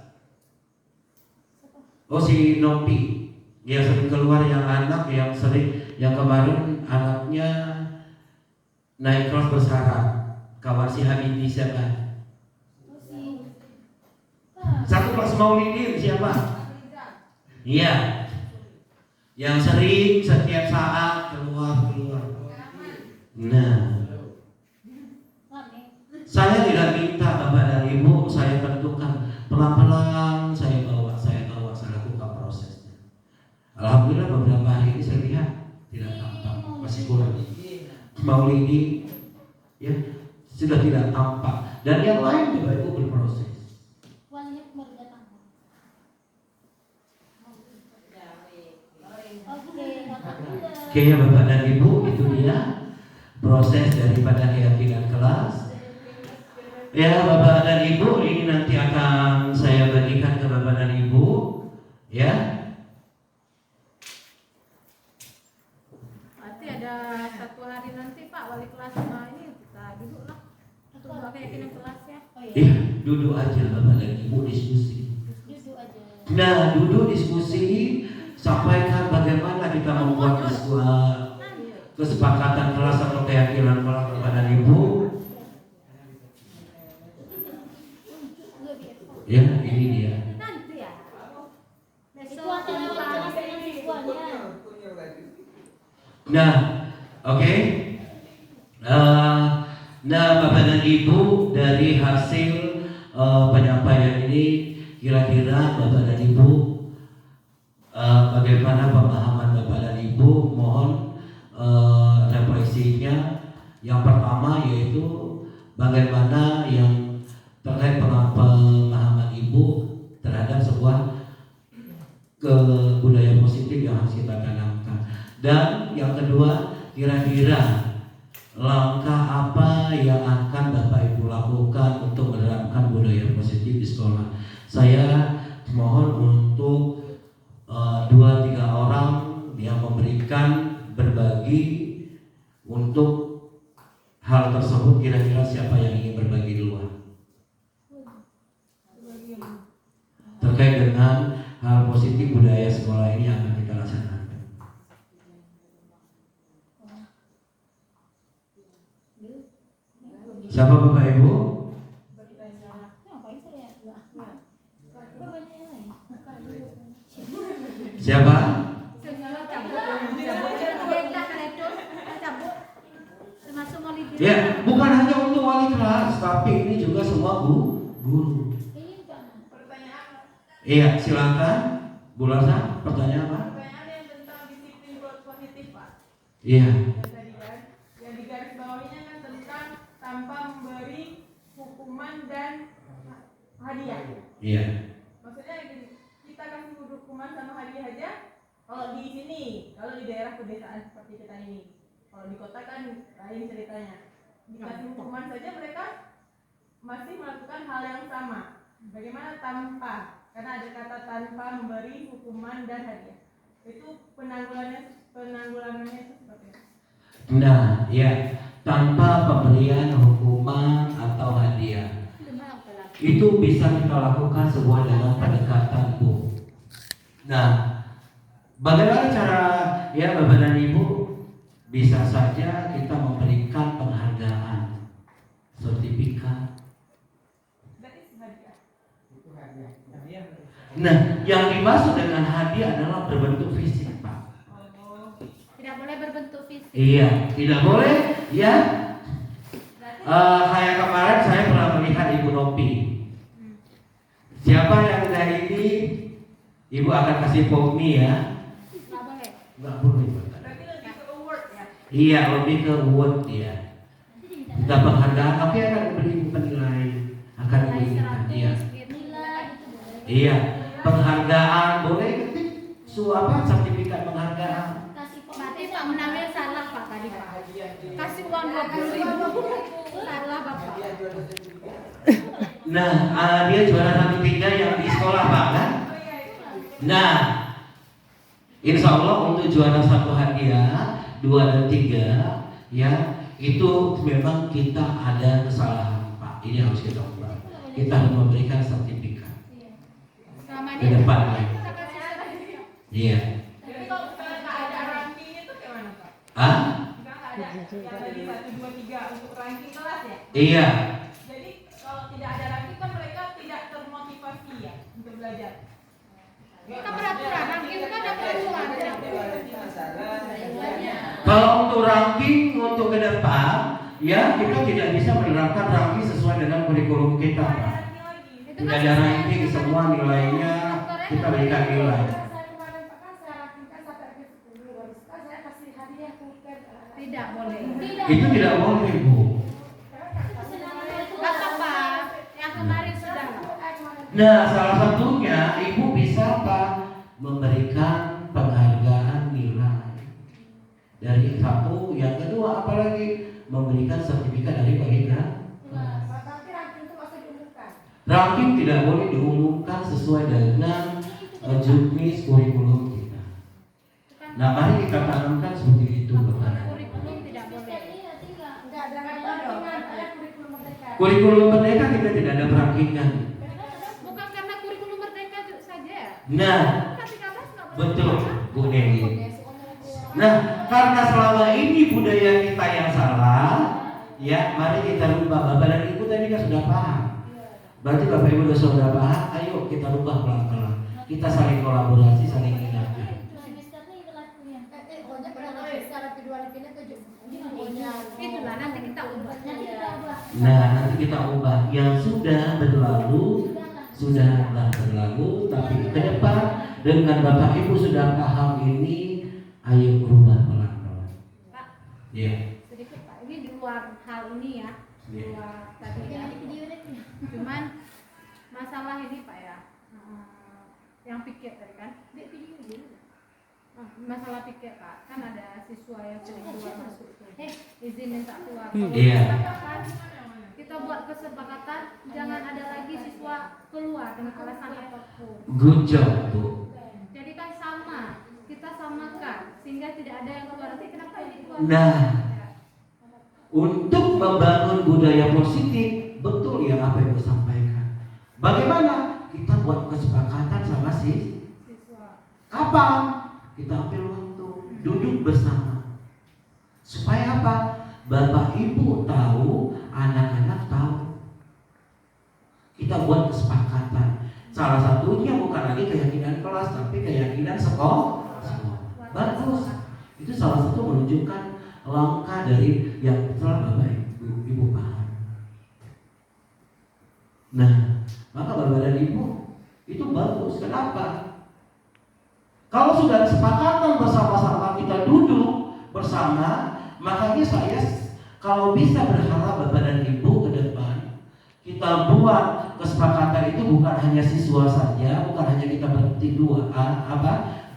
Oh si Nopi. Dia sering keluar yang anak yang sering yang kemarin anaknya naik kelas bersyarat. Kawan si Habibie siapa? Satu kelas Maulidin siapa? Iya. Yang sering setiap saat keluar. Nah, saya tidak minta Bapak dan Ibu, saya tentukan pelan-pelan, saya bawa, saya lakukan prosesnya. Alhamdulillah beberapa hari ini saya lihat tidak tampak, masih kurang. Maulidi, ya sudah tidak tampak, dan yang lain Bapak Ibu berproses. Oke ya Bapak dan Ibu, itu dia proses daripada keyakinan kelas. Ya Bapak dan Ibu, ini nanti akan saya bagikan ke Bapak dan Ibu. Ya. Berarti ada satu hari nanti Pak wali kelas sama ini kita duduk lah untuk keyakinan kelasnya. Iya, duduk aja Bapak dan Ibu diskusi. Duduk aja. Nah, duduk diskusi, sampaikan bagaimana kita membuat sebuah kesepakatan kelas atau keyakinan kepada ibu. Ya, ini dia. Nanti ya. Itu akan dibahas dengan siswanya. Nah, oke. Nah, Bapak dan Ibu, dari hasil penyampaian ini, kira-kira Bapak dan Ibu bagaimana pemahaman Bapak dan Ibu? Mohon refleksinya. Yang pertama yaitu bagaimana yang terkait pemahaman Ibu terhadap sebuah budaya positif yang harus kita tanamkan. Dan yang kedua, kira-kira langkah apa yang akan Bapak Ibu lakukan untuk menerapkan budaya positif di sekolah? Saya mohon untuk 2-3 orang yang memberikan berbagi untuk hal tersebut. Kira-kira siapa yang ingin berbagi duluan terkait dengan hal positif budaya sekolah ini yang akan kita laksanakan? Siapa Bapak Ibu? Siapa? Ya, bukan hanya untuk wali kelas, tapi ini juga semua guru. Iya, silakan Bu Larsa, pertanyaan apa? Pertanyaan yang tentang disiplin positif, Pak. Iya. Yang tadi kan, yang di garis bawahnya kan tentang tanpa memberi hukuman dan hadiah. Iya. Maksudnya gini, kita kasih hukuman sama hadiah aja. Kalau di sini, kalau di daerah pedesaan seperti kita ini, kalau di kota kan lain ceritanya. Dikasih hukuman saja mereka masih melakukan hal yang sama. Bagaimana tanpa? Karena ada kata tanpa memberi hukuman dan hadiah. Itu penanggulangannya itu seperti apa? Nah, ya, tanpa pemberian hukuman atau hadiah. Itu bisa kita lakukan sebuah dengan pendekatan, Bu. Nah, bagaimana cara ya Bapak dan Ibu? Bisa saja kita memberikan penghargaan, sertifikat. Nah, yang dimaksud dengan hadiah adalah berbentuk fisik, Pak. Tidak boleh berbentuk fisik. Iya, tidak boleh, ya. Kayak kemarin saya pernah melihat Ibu Nopi. Siapa yang dari ini? Ibu akan kasih pomni ya. Tidak boleh. Nggak boleh, Pak. Berarti lebih ke award ya? Iya, lebih ke award ya. Kita penghargaan, tapi akan beri penilaian, akan beri hadiah. Iya, penghargaan boleh ketik sertifikat penghargaan. Berarti Pak menamanya salah Pak tadi Pak. Kasih uang 20.000. Salah Bapak. Nah, dia juara 1-3 yang di sekolah Pak kan? Nah, insya Allah untuk juara 1 hadiah, 2 dan 3 ya, itu memang kita ada kesalahan Pak. Ini harus kita ubah. Kita harus memberikan sertifikat ke depannya. Iya. Jadi kalau misalnya nggak ada ranking itu gimana, Pak? Ah? Nggak ada yang tadi 1, 2, 3 untuk ranking kelas ya? Iya. Jadi kalau tidak ada ranking kan mereka tidak termotivasi ya untuk belajar. Kita peraturan ranking kan ada peraturan. Kalau untuk ranking untuk ke depan, ya kita tidak bisa menerapkan ranking sesuai dengan kurikulum kita, Pak. Tidak ada ranking, semua nilainya kita berikan nilai. Tidak boleh. Itu tidak boleh, Bu. Bapak Pak, yang kemarin sudah. Nah, salah satunya Ibu bisa Pak memberikan penghargaan nilai dari satu, yang kedua apalagi memberikan sertifikat dari panitia. Ranking tidak boleh diumumkan sesuai dengan juknis kurikulum kita. Nah, mari kita tanamkan seperti itu, Bapak. Kurikulum tidak boleh. Kurikulum merdeka kita tidak ada rankingan. Bukan karena kurikulum merdeka saja. Nah, Kan 13 nggak boleh betul puasa. Bu Neni. Nah, karena selama ini budaya kita yang salah, ya, mari kita rubah. Bapak dan Ibu tadi kan sudah paham. Berarti Bapak Ibu sudah paham. Ayo kita rubah pelan-pelan. Kita saling kolaborasi, saling ingatkan. Itulah nanti kita ubah. Nah, nanti kita ubah. Yang sudah berlalu, sudahlah berlalu. Tapi ke depan dengan Bapak Ibu sudah paham ini, ayo rubah pelan-pelan. Pak, Ya. sedikit Pak. Ini di luar hal ini ya. Di Iya. luar tadi ya. Cuman masalah ini Pak ya. Yang pikir tadi kan. Masalah pikir Pak. Kan ada siswa yang sering keluar masuk itu. Izin minta keluar. Iya. Kita buat kesepakatan jangan ada lagi siswa keluar dengan alasan apapun. Good job, Bu. Jadi kan sama, kita samakan sehingga tidak ada yang keluar. Nanti kenapa ini keluar? Nah, untuk membangun budaya positif, betul yang apa yang disampaikan. Bagaimana? Kita buat kesepakatan sama Siswa. kapan? Kita ambil waktu, duduk bersama. Supaya apa? Bapak Ibu tahu, anak-anak tahu. Kita buat kesepakatan. Salah satunya bukan lagi keyakinan kelas, tapi keyakinan sekolah. Bagus. Itu salah satu menunjukkan langkah dari yang telah Bapak Ibu paham. Nah, maka Bapak dan Ibu itu bagus. Kenapa? Kalau sudah kesepakatan bersama-sama kita duduk bersama, makanya saya kalau bisa berharap Bapak dan Ibu ke depan kita buat kesepakatan itu bukan hanya siswa saja, bukan hanya kita berarti dua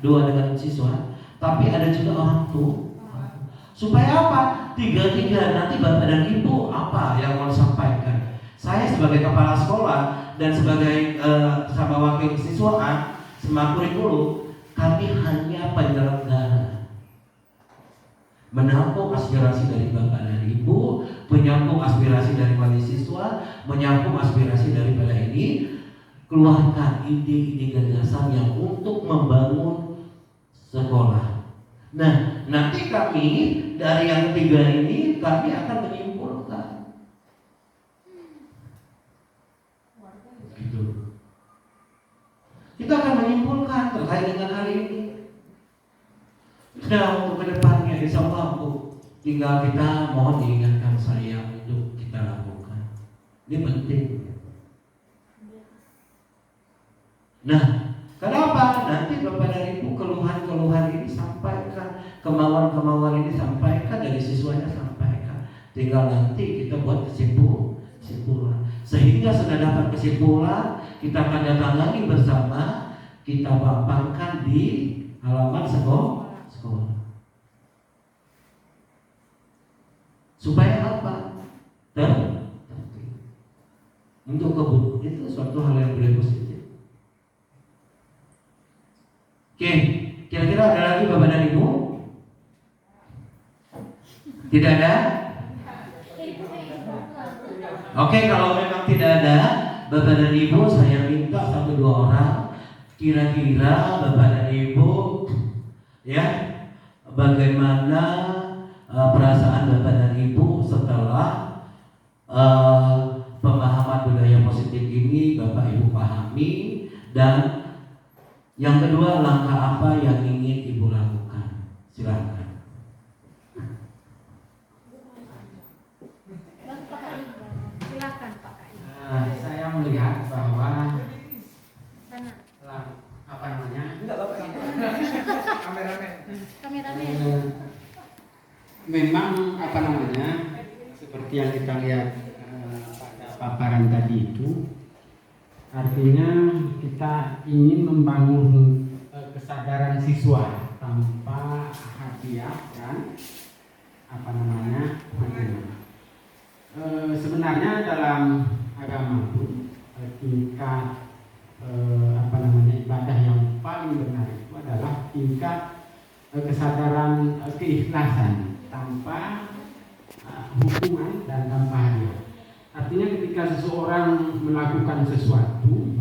dengan siswa, tapi ada juga orang tua. Supaya apa? Tiga-tiga nanti Bapak dan Ibu apa yang mau sampaikan. Saya sebagai kepala sekolah dan sebagai sama wakil siswaan sama kurikulum, kami hanya penyelenggara, menampung aspirasi dari Bapak dan Ibu, menyambung aspirasi dari wali siswa, menyambung aspirasi daripada ini, keluarkan ide-ide gagasan yang untuk membangun sekolah. Nah, nanti kami dari yang ketiga ini kami akan menyimpulkan. Gitu. Kita akan menyimpulkan terkait dengan hal ini. Nah, untuk kedepannya insya Allah Bu, tinggal kita mohon diingatkan saya untuk kita lakukan. Ini penting. Nah, kenapa? Nanti Bapak dan Ibu keluhan-keluhan ini sampaikan, kemauan-kemauan ini sampaikan, dari siswanya sampaikan. Tinggal nanti kita buat kesimpulan. Sehingga sudah dapat kesimpulan, kita akan datang lagi bersama, kita pampangkan di halaman sekolah. Supaya apa? Tertib. Untuk kebutuhan itu suatu hal yang boleh positif. Oke, kira-kira ada lagi Bapak dan Ibu? Tidak ada? Oke, kalau memang tidak ada, Bapak dan Ibu saya minta 1-2 orang, kira-kira Bapak dan Ibu ya, bagaimana perasaan Bapak dan Ibu setelah pemahaman budaya positif ini Bapak Ibu pahami, dan yang kedua langkah apa yang ingin Ibu lakukan? Silakan. Silakan Pak. Saya melihat bahwa Sana. apa namanya? Kameramen. Memang apa namanya? Seperti yang kita lihat pada paparan tadi itu, artinya kita ingin membangun kesadaran siswa tanpa hadiah dan apa namanya? Sebenarnya dalam agama pun tingkat apa namanya ibadah yang paling benar itu adalah tingkat kesadaran keikhlasan tanpa hukuman dan tanpa hadiah. Artinya ketika seseorang melakukan sesuatu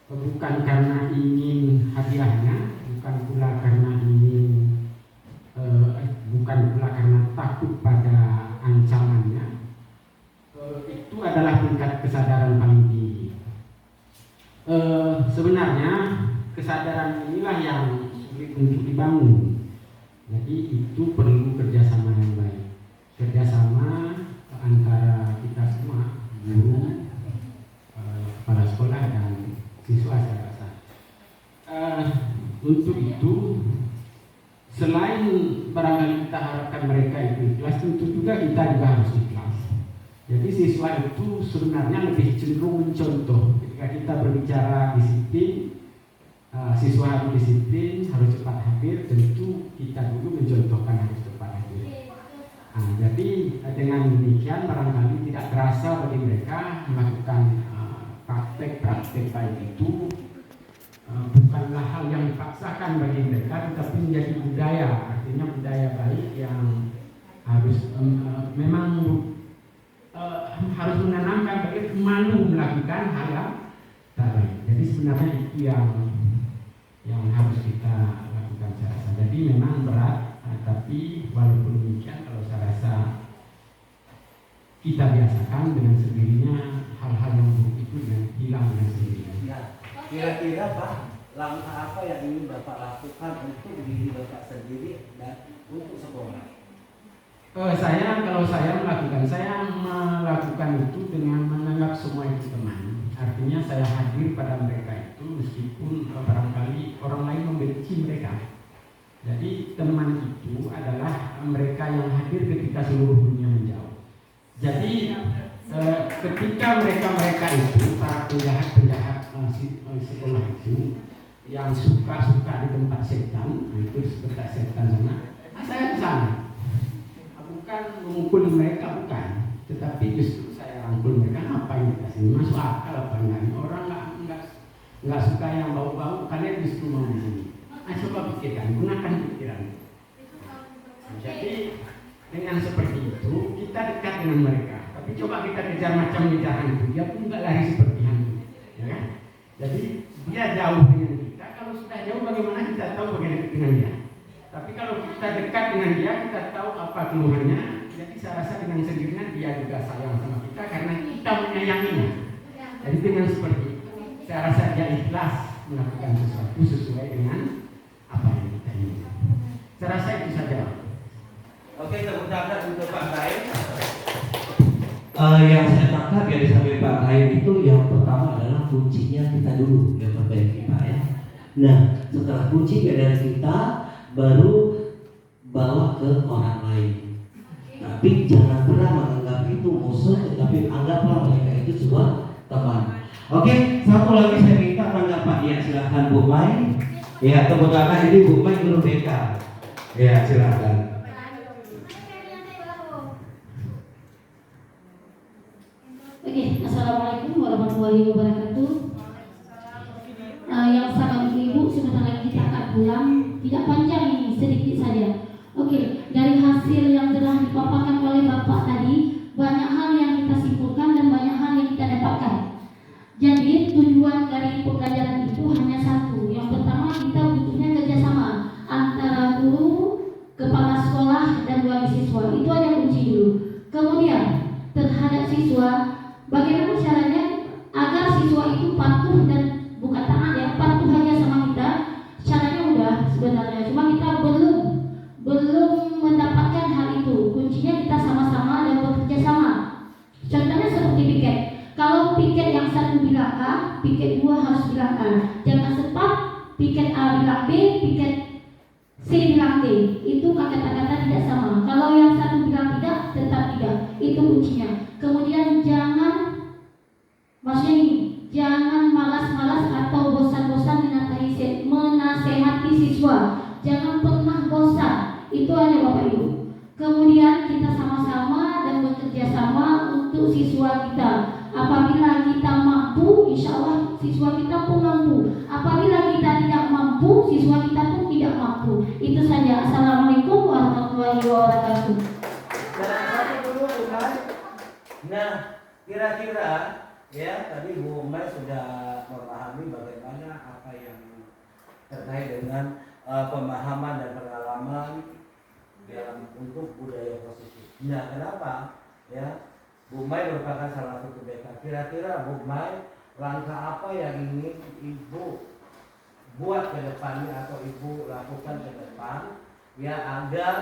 bukan karena ingin hadiahnya, bukan pula karena ingin bukan pula karena takut pada ancamannya. Itu adalah tingkat kesadaran paling tinggi. Sebenarnya kesadaran inilah yang sulit untuk dibangun. Jadi itu perlu kerjasama yang baik, kerjasama antara kita semua, guru, kepala sekolah dan siswa saya rasa. Untuk itu, selain barangkali kita harapkan mereka itu ikhlas, tentu juga kita juga harus ikhlas. Jadi siswa itu sebenarnya lebih cenderung mencontoh. Ketika kita berbicara disiplin, siswa harus disiplin, harus cepat hadir, tentu kita dulu mencontohkan harus cepat hadir. Jadi dengan demikian barangkali tidak terasa bagi mereka melakukan praktek-praktek baik itu bukanlah hal yang dipaksakan bagi mereka, tetapi menjadi budaya. Artinya budaya baik yang harus memang harus menanamkan bagi malu melakukan hal yang baik. Jadi sebenarnya itu yang harus kita lakukan saya rasa. Jadi memang berat, tapi walaupun demikian kalau saya rasa kita biasakan dengan sendirinya hal-hal yang buruk itu hilang dengan sendirinya. Nah, kira-kira Pak, langkah apa yang ingin Bapak lakukan untuk diri Bapak sendiri dan untuk sekolah? Kalau saya melakukan itu dengan menganggap semua itu teman. Artinya saya hadir pada mereka itu meskipun barangkali orang lain membenci mereka. Jadi teman itu adalah mereka yang hadir ketika seluruh dunia menjauh. Jadi ketika mereka itu para penjahat sekolah itu yang suka di tempat setan, itu seperti setan sana, saya ke sana. Bukan memukul mereka, bukan, tetapi justru saya rangkul mereka. Apa yang dikasih masuk akal apa enggak? Orang nggak suka yang bau-bau, kalian justru mau di sini. Coba pikirkan, gunakan pikiran. Jadi dengan seperti itu kita dekat dengan mereka. Tapi coba kita kejar macam kejar hantu, dia pun nggak lari seperti hantu, ya kan? Jadi dia jauh dengan kita. Kalau sudah jauh, bagaimana kita tahu bagaimana dengan dia? Tapi kalau kita dekat dengan dia, kita tahu apa keluhannya. Jadi saya rasa dengan sendirinya dia juga sayang sama kita karena kita menyayanginya. Jadi dengan seperti itu, saya rasa dia ikhlas melakukan sesuatu sesuai dengan apa yang kita inginkan. Saya rasa itu saja. Oke, tepuk tangan untuk Pak Kain. Yang saya tangkap ya disampaikan Pak Kain itu yang pertama adalah kuncinya kita dulu yang perbaiki Pak ya. Nah setelah kunci dari kita baru bawa ke orang lain. Tapi jangan pernah menganggap itu musuh, tetapi anggaplah mereka itu sebuah teman. Oke, satu lagi saya minta tanggapan ya, silahkan Bu Mai. Ya, tepuk tangan ini Bu Mai guru BK. Ya, silahkan. Oke, assalamualaikum warahmatullahi wabarakatuh. Yang sama ibu sebentar lagi kita akan pulang. Tidak panjang ini, sedikit saja. Oke, dari hasil yang telah dipaparkan oleh Bapak tadi, banyak hal yang kita simpulkan dan banyak hal yang kita dapatkan. Jadi tujuan dari pembelajaran itu hanya satu. Yang pertama, kita butuhnya kerjasama antara guru, kepala sekolah, dan wali siswa. Itu aja kunci dulu. Kemudian terhadap siswa, bagaimana caranya agar siswa itu patuh dan bukan taat ya, patuh hanya sama kita. Caranya mudah sebenarnya, cuma kita belum mendapatkan hal itu. Kuncinya kita sama-sama dan bekerja sama. Contohnya seperti piket. Kalau piket yang satu bilang A, piket dua harus bilang A. Jangan sempat piket A bilang B, piket C bilang D. Itu kata-kata tidak sama. Kalau yang satu bilang tidak, tetap tidak. Itu kuncinya. Kemudian maksudnya ini, jangan malas-malas atau bosan-bosan menasehati siswa. Jangan pernah bosan. Itu aja Bapak Ibu. Kemudian kita sama-sama dan bekerja sama untuk siswa kita. Apabila kita mampu, insya Allah siswa kita pun mampu. Apabila kita tidak mampu, siswa kita pun tidak mampu. Itu saja. Assalamualaikum warahmatullahi wabarakatuh. Nah, kira-kira Ya, tadi Bu Umay sudah memahami bagaimana apa yang terkait dengan pemahaman dan pengalaman dalam untuk budaya positif. Nah, kenapa? Ya, Bu Umay merupakan salah satu BK. Kira-kira Bu Umay, langkah apa yang ingin Ibu buat ke depannya atau Ibu lakukan ke depan ya agar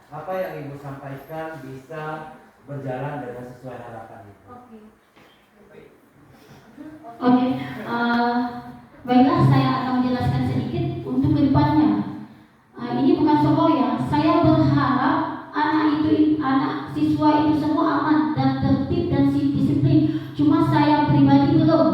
apa yang Ibu sampaikan bisa berjalan dengan sesuai harapan Ibu? Oke, baiklah saya akan menjelaskan sedikit untuk kedepannya. Ini bukan solo ya. Saya berharap anak siswa itu semua aman dan tertib dan disiplin. Cuma saya pribadi belum.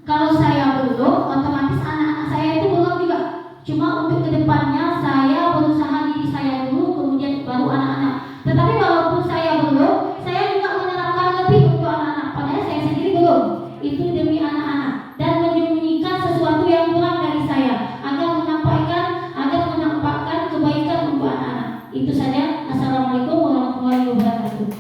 Kalau saya belum, otomatis anak-anak saya itu belum juga. Cuma untuk kedepannya saya berusaha diri saya dulu, kemudian baru anak-anak. Tetapi walaupun saya belum, saya juga menerapkan lebih untuk anak-anak. Padahal saya sendiri belum. Itu demi anak-anak dan menyembunyikan sesuatu yang kurang dari saya agar menampakkan kebaikan untuk anak-anak. Itu saja. Assalamualaikum warahmatullahi wabarakatuh.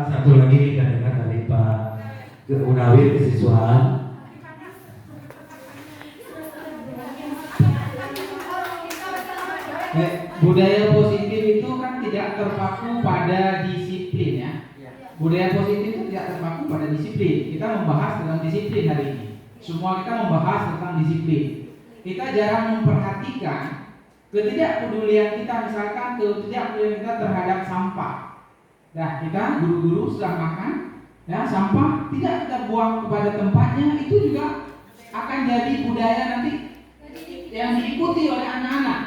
Satu lagi kita dengar dari Pak Unawir Kesiswaan. Budaya positif itu kan tidak terpaku pada disiplin ya. Budaya positif itu tidak terpaku pada disiplin. Kita membahas tentang disiplin hari ini. Semua kita membahas tentang disiplin. Kita jarang memperhatikan ketidakpedulian kita, misalkan ketidakpedulian kita terhadap sampah. Nah, kita guru-guru setelah makan, ya sampah tidak kita buang kepada tempatnya, itu juga akan jadi budaya nanti yang diikuti oleh anak-anak.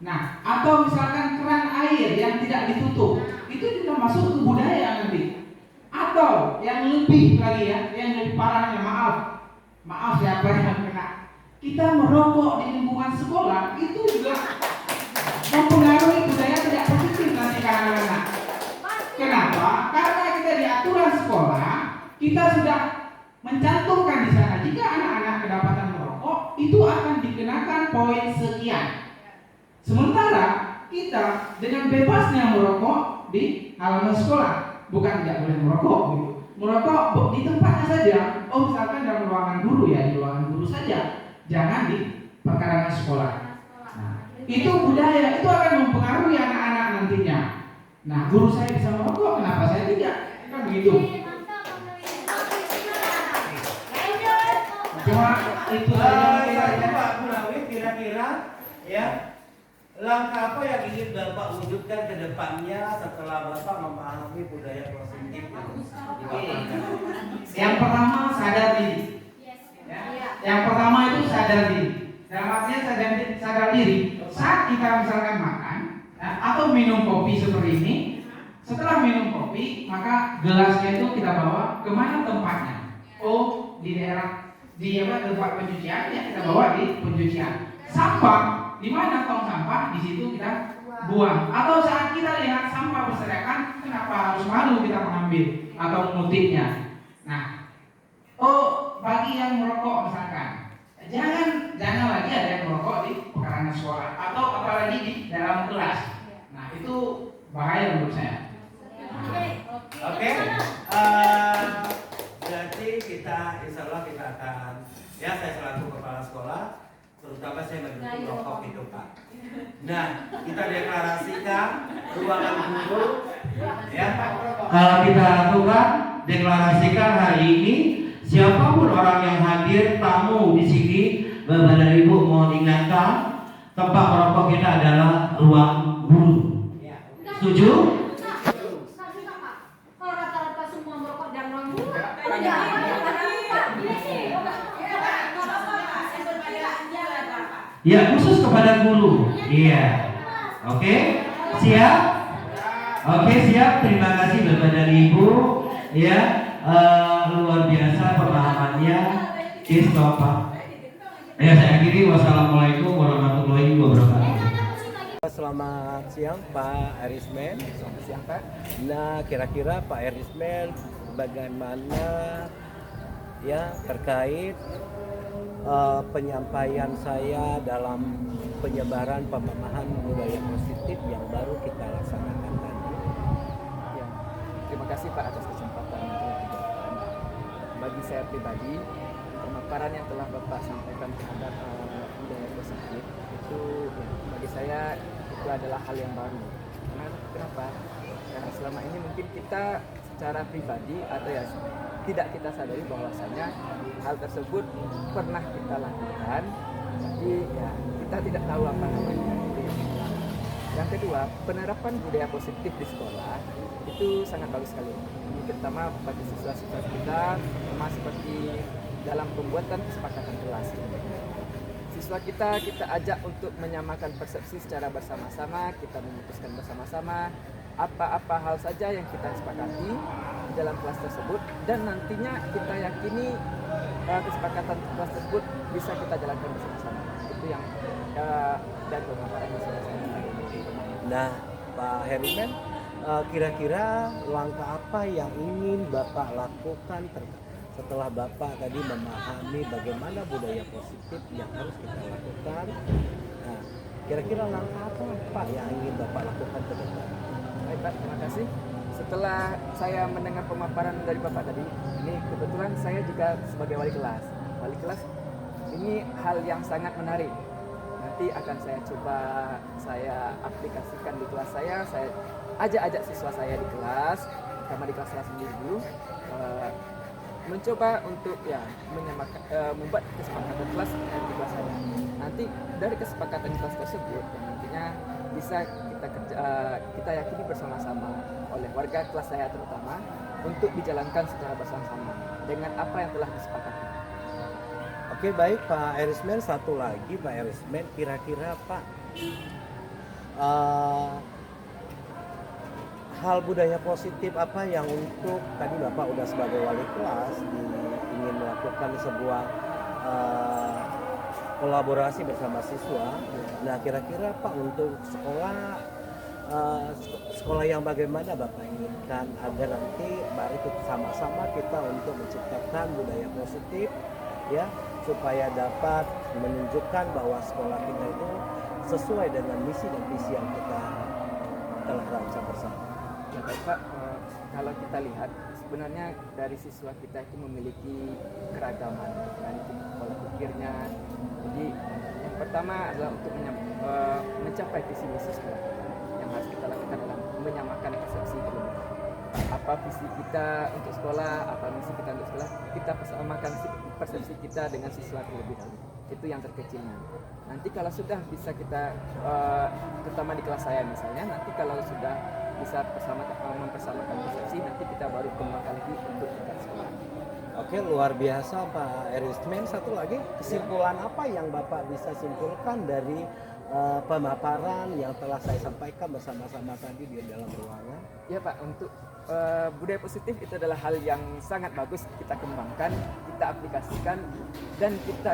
Nah, atau misalkan keran air yang tidak ditutup, itu juga masuk ke budaya nanti. Atau yang lebih lagi ya, yang lebih parahnya, maaf siapa yang kena. Kita merokok di lingkungan sekolah itu juga mempengaruhi budaya tidak positif nanti ke anak-anak. Kenapa? Karena kita di aturan sekolah kita sudah mencantumkan di sana jika anak-anak kedapatan merokok itu akan dikenakan poin sekian. Sementara kita dengan bebasnya merokok di halaman sekolah, bukan tidak boleh merokok gitu. Merokok di tempatnya saja. Oh, misalkan dalam ruangan guru ya, di ruangan guru saja. Jangan di perkarangan sekolah. Nah, itu budaya, itu akan mempengaruhi anak-anak nantinya. Nah, guru saya bisa merokok, kenapa saya tidak? Kan begitu. Cuma itu saja. Pak Munawir, kira-kira ya langkah apa yang ingin Bapak wujudkan ke depannya setelah Bapak memahami budaya positif di Bapak? Yang pertama sadar diri. Yang pertama itu sadar diri. Dalam artinya sadar diri. Saat kita misalkan makan atau minum kopi seperti ini, setelah minum kopi maka gelasnya itu kita bawa kemana tempatnya? Oh, di daerah tempat pencucian ya, kita bawa di pencucian. Sampah di mana tong sampah, di situ kita buang. Atau saat kita lihat sampah berserakan, kenapa harus malu kita mengambil atau mengutipnya? Nah, bagi yang merokok misalkan, jangan lagi ada yang merokok di pekarangan sekolah atau apalagi di dalam kelas. Nah, itu bahaya menurut saya. Oke. Berarti kita insya Allah kita akan ya, saya selaku kepala sekolah terutama saya mendukung rokok itu Pak. Nah, kita deklarasikan ruangan guru ya. Kalau kita lakukan deklarasikan hari ini, siapapun orang yang hadir tamu di sini, Bapak dan Ibu mohon ingatkan tempat merokok kita adalah ruang guru. Setuju? Kalau rata-rata semua merokok dan ruang guru, Ya, khusus kepada guru. Iya. Oke? Siap? Oke, siap. Terima kasih Bapak dan Ibu. Ya, luar biasa pemahamannya. Stop, Pak. Ya, saya akhiri. Wassalamualaikum warahmatullahi wabarakatuh. Selamat siang Pak Erismen. Selamat siang Pak. Nah, kira-kira Pak Erismen bagaimana ya terkait penyampaian saya dalam penyebaran pemahaman budaya positif yang baru kita laksanakan tadi. Ya, terima kasih Pak atas kesempatan yang telah diberikan. Bagi saya pribadi, pemaparan yang telah Bapak sampaikan terhadap budaya positif itu ya, bagi saya itu adalah hal yang baru. Karena kenapa? Karena selama ini mungkin kita secara pribadi atau ya tidak kita sadari bahwasanya hal tersebut pernah kita lakukan, tapi ya kita tidak tahu apa namanya. Yang kedua, penerapan budaya positif di sekolah itu sangat bagus sekali. Ini terutama bagi siswa-siswa kita, sama seperti dalam pembuatan kesepakatan kelas. Siswa kita ajak untuk menyamakan persepsi secara bersama-sama, kita memutuskan bersama-sama apa-apa hal saja yang kita sepakati di dalam kelas tersebut, dan nantinya kita yakini kesepakatan kelas tersebut bisa kita jalankan bersama-sama. Itu yang dan pemaparan yang sudah saya sampaikan. Nah, Pak Herimen, kira-kira langkah apa yang ingin Bapak lakukan setelah Bapak tadi memahami bagaimana budaya positif yang harus kita lakukan? Nah, kira-kira langkah apa Pak yang ingin Bapak lakukan ke depan? Baik Pak, terima kasih. Setelah saya mendengar pemaparan dari Bapak tadi, ini kebetulan saya juga sebagai wali kelas. Wali kelas ini hal yang sangat menarik. Nanti akan saya coba saya aplikasikan di kelas saya ajak siswa saya di kelas, terutama di kelas sendiri dulu, mencoba untuk ya membuat kesepakatan kelas di kelas saya. Nanti dari kesepakatan kelas tersebut yang nantinya bisa kita yakini bersama-sama oleh warga kelas saya terutama untuk dijalankan secara bersama-sama dengan apa yang telah disepakati. Oke, baik Pak Erismen, satu lagi Pak Erismen, kira-kira Pak hal budaya positif apa yang untuk tadi Bapak udah sebagai wali kelas ingin melakukan sebuah kolaborasi bersama siswa. Nah, kira-kira Pak untuk sekolah yang bagaimana Bapak inginkan agar nanti mari kita sama-sama kita untuk menciptakan budaya positif ya, supaya dapat menunjukkan bahwa sekolah kita itu sesuai dengan misi dan visi yang kita telah rancang bersama. Ya baik Pak, kalau kita lihat sebenarnya dari siswa kita itu memiliki keragaman dari pola pikirnya. Jadi yang pertama adalah untuk mencapai visi misi sekolah kita. Yang harus kita lakukan adalah menyamakan persepsi terlebih dahulu. Apa visi kita untuk sekolah, apa misi kita untuk sekolah, kita samakan persepsi kita dengan siswa terlebih dahulu. Itu yang terkecilnya. Nanti kalau sudah bisa kita, terutama di kelas saya misalnya, nanti kalau sudah bisa mempersamakan persepsi, nanti kita baru kembangkan lagi untuk tingkat sekolah. Oke, luar biasa Pak Erismen. Satu lagi, kesimpulan apa yang Bapak bisa simpulkan dari pemaparan yang telah saya sampaikan bersama-sama tadi di dalam ruangan? Ya Pak, untuk budaya positif itu adalah hal yang sangat bagus kita kembangkan, kita aplikasikan, dan kita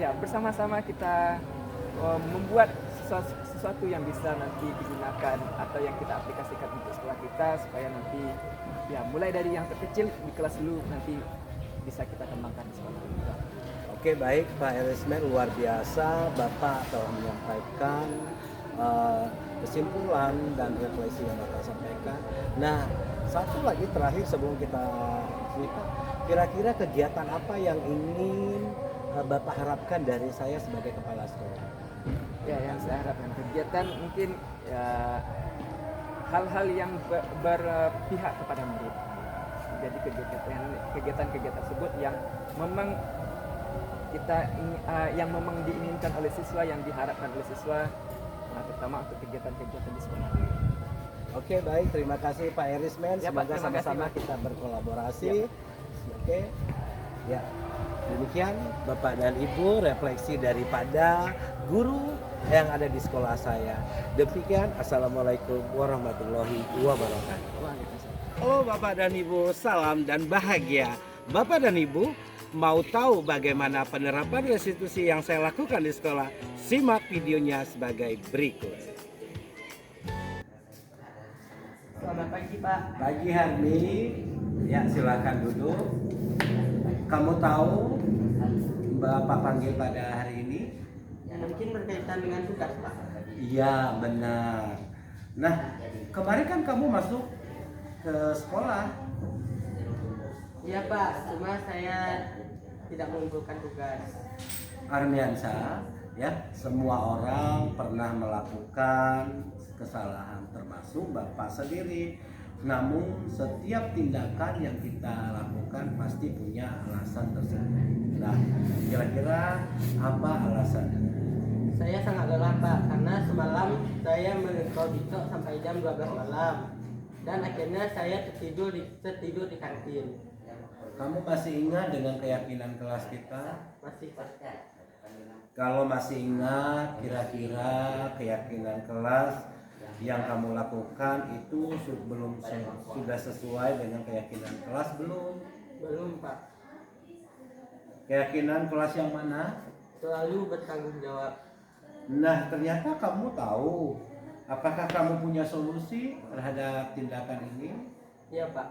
ya bersama-sama kita membuat sesuatu yang bisa nanti digunakan atau yang kita aplikasikan untuk sekolah kita, supaya nanti ya mulai dari yang terkecil di kelas dulu nanti bisa kita kembangkan di sekolah kita. Oke, baik Pak Erismen, luar biasa Bapak telah menyampaikan kesimpulan dan refleksi yang Bapak sampaikan. Nah, satu lagi terakhir sebelum kita cerita, kira-kira kegiatan apa yang ingin Bapak harapkan dari saya sebagai kepala sekolah? Ya, yang saya harapkan kegiatan mungkin ya hal-hal yang berpihak kepada murid. Jadi kegiatan-kegiatan tersebut yang memang yang memang diinginkan oleh siswa, yang diharapkan oleh siswa, nah, terutama untuk kegiatan-kegiatan di sekolah. Oke, baik, terima kasih Pak Erismen. Ya, semoga Pak, terima sama-sama kasih, Pak. kita berkolaborasi. Ya. Oke, ya demikian Bapak dan Ibu refleksi daripada guru yang ada di sekolah saya. Demikian, assalamualaikum warahmatullahi wabarakatuh. Halo Bapak dan Ibu, salam dan bahagia. Bapak dan Ibu, mau tahu bagaimana penerapan restitusi yang saya lakukan di sekolah? Simak videonya sebagai berikut. Selamat pagi Pak. Pagi Harmi, ya silakan duduk. Kamu tahu Bapak panggil pada hari ini? Mungkin berkaitan dengan tugas, Pak. Iya, benar. Nah, kemarin kan kamu masuk ke sekolah. Iya, Pak. Cuma saya tidak mengumpulkan tugas. Armiansa, ya, semua orang pernah melakukan kesalahan, termasuk Bapak sendiri. Namun setiap tindakan yang kita lakukan pasti punya alasan tersendiri. Nah, kira-kira apa alasannya? Saya sangat lelah, Pak, karena semalam saya menekau TikTok sampai jam 12 malam. Dan akhirnya saya tertidur di kantin. Kamu masih ingat dengan keyakinan kelas kita? Masih, Pak. Kalau masih ingat, kira-kira keyakinan kelas yang kamu lakukan itu sudah sesuai dengan keyakinan kelas belum? Belum, Pak. Keyakinan kelas yang mana? Selalu bertanggung jawab. Nah, ternyata kamu tahu. Apakah kamu punya solusi terhadap tindakan ini? Iya, Pak.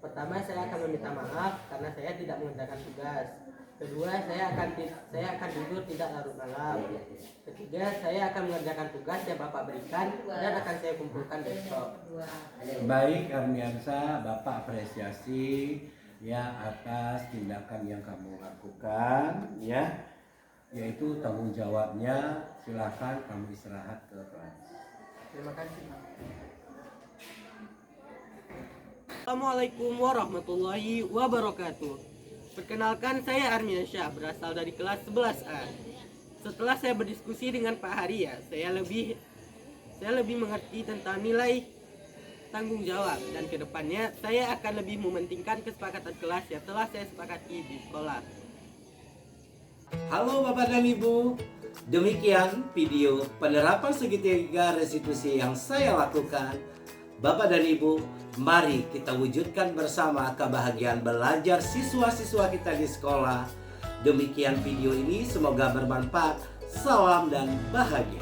Pertama, saya akan meminta maaf karena saya tidak mengerjakan tugas. Kedua, saya akan tidur tidak larut malam. Ketiga, saya akan mengerjakan tugas yang Bapak berikan dan akan saya kumpulkan besok. Baik, Armiansa, Bapak apresiasi ya atas tindakan yang kamu lakukan, ya, yaitu tanggung jawabnya. Silakan kamu istirahat ke kelas. Terima kasih. Assalamualaikum warahmatullahi wabarakatuh. Perkenalkan, saya Armiansyah, berasal dari kelas 11A. Setelah saya berdiskusi dengan Pak Haria, saya lebih mengerti tentang nilai tanggung jawab, dan kedepannya saya akan lebih mementingkan kesepakatan kelas yang telah saya sepakati di sekolah. Halo Bapak dan Ibu, demikian video penerapan segitiga restitusi yang saya lakukan. Bapak dan Ibu, mari kita wujudkan bersama kebahagiaan belajar siswa-siswa kita di sekolah. Demikian video ini, semoga bermanfaat. Salam dan bahagia.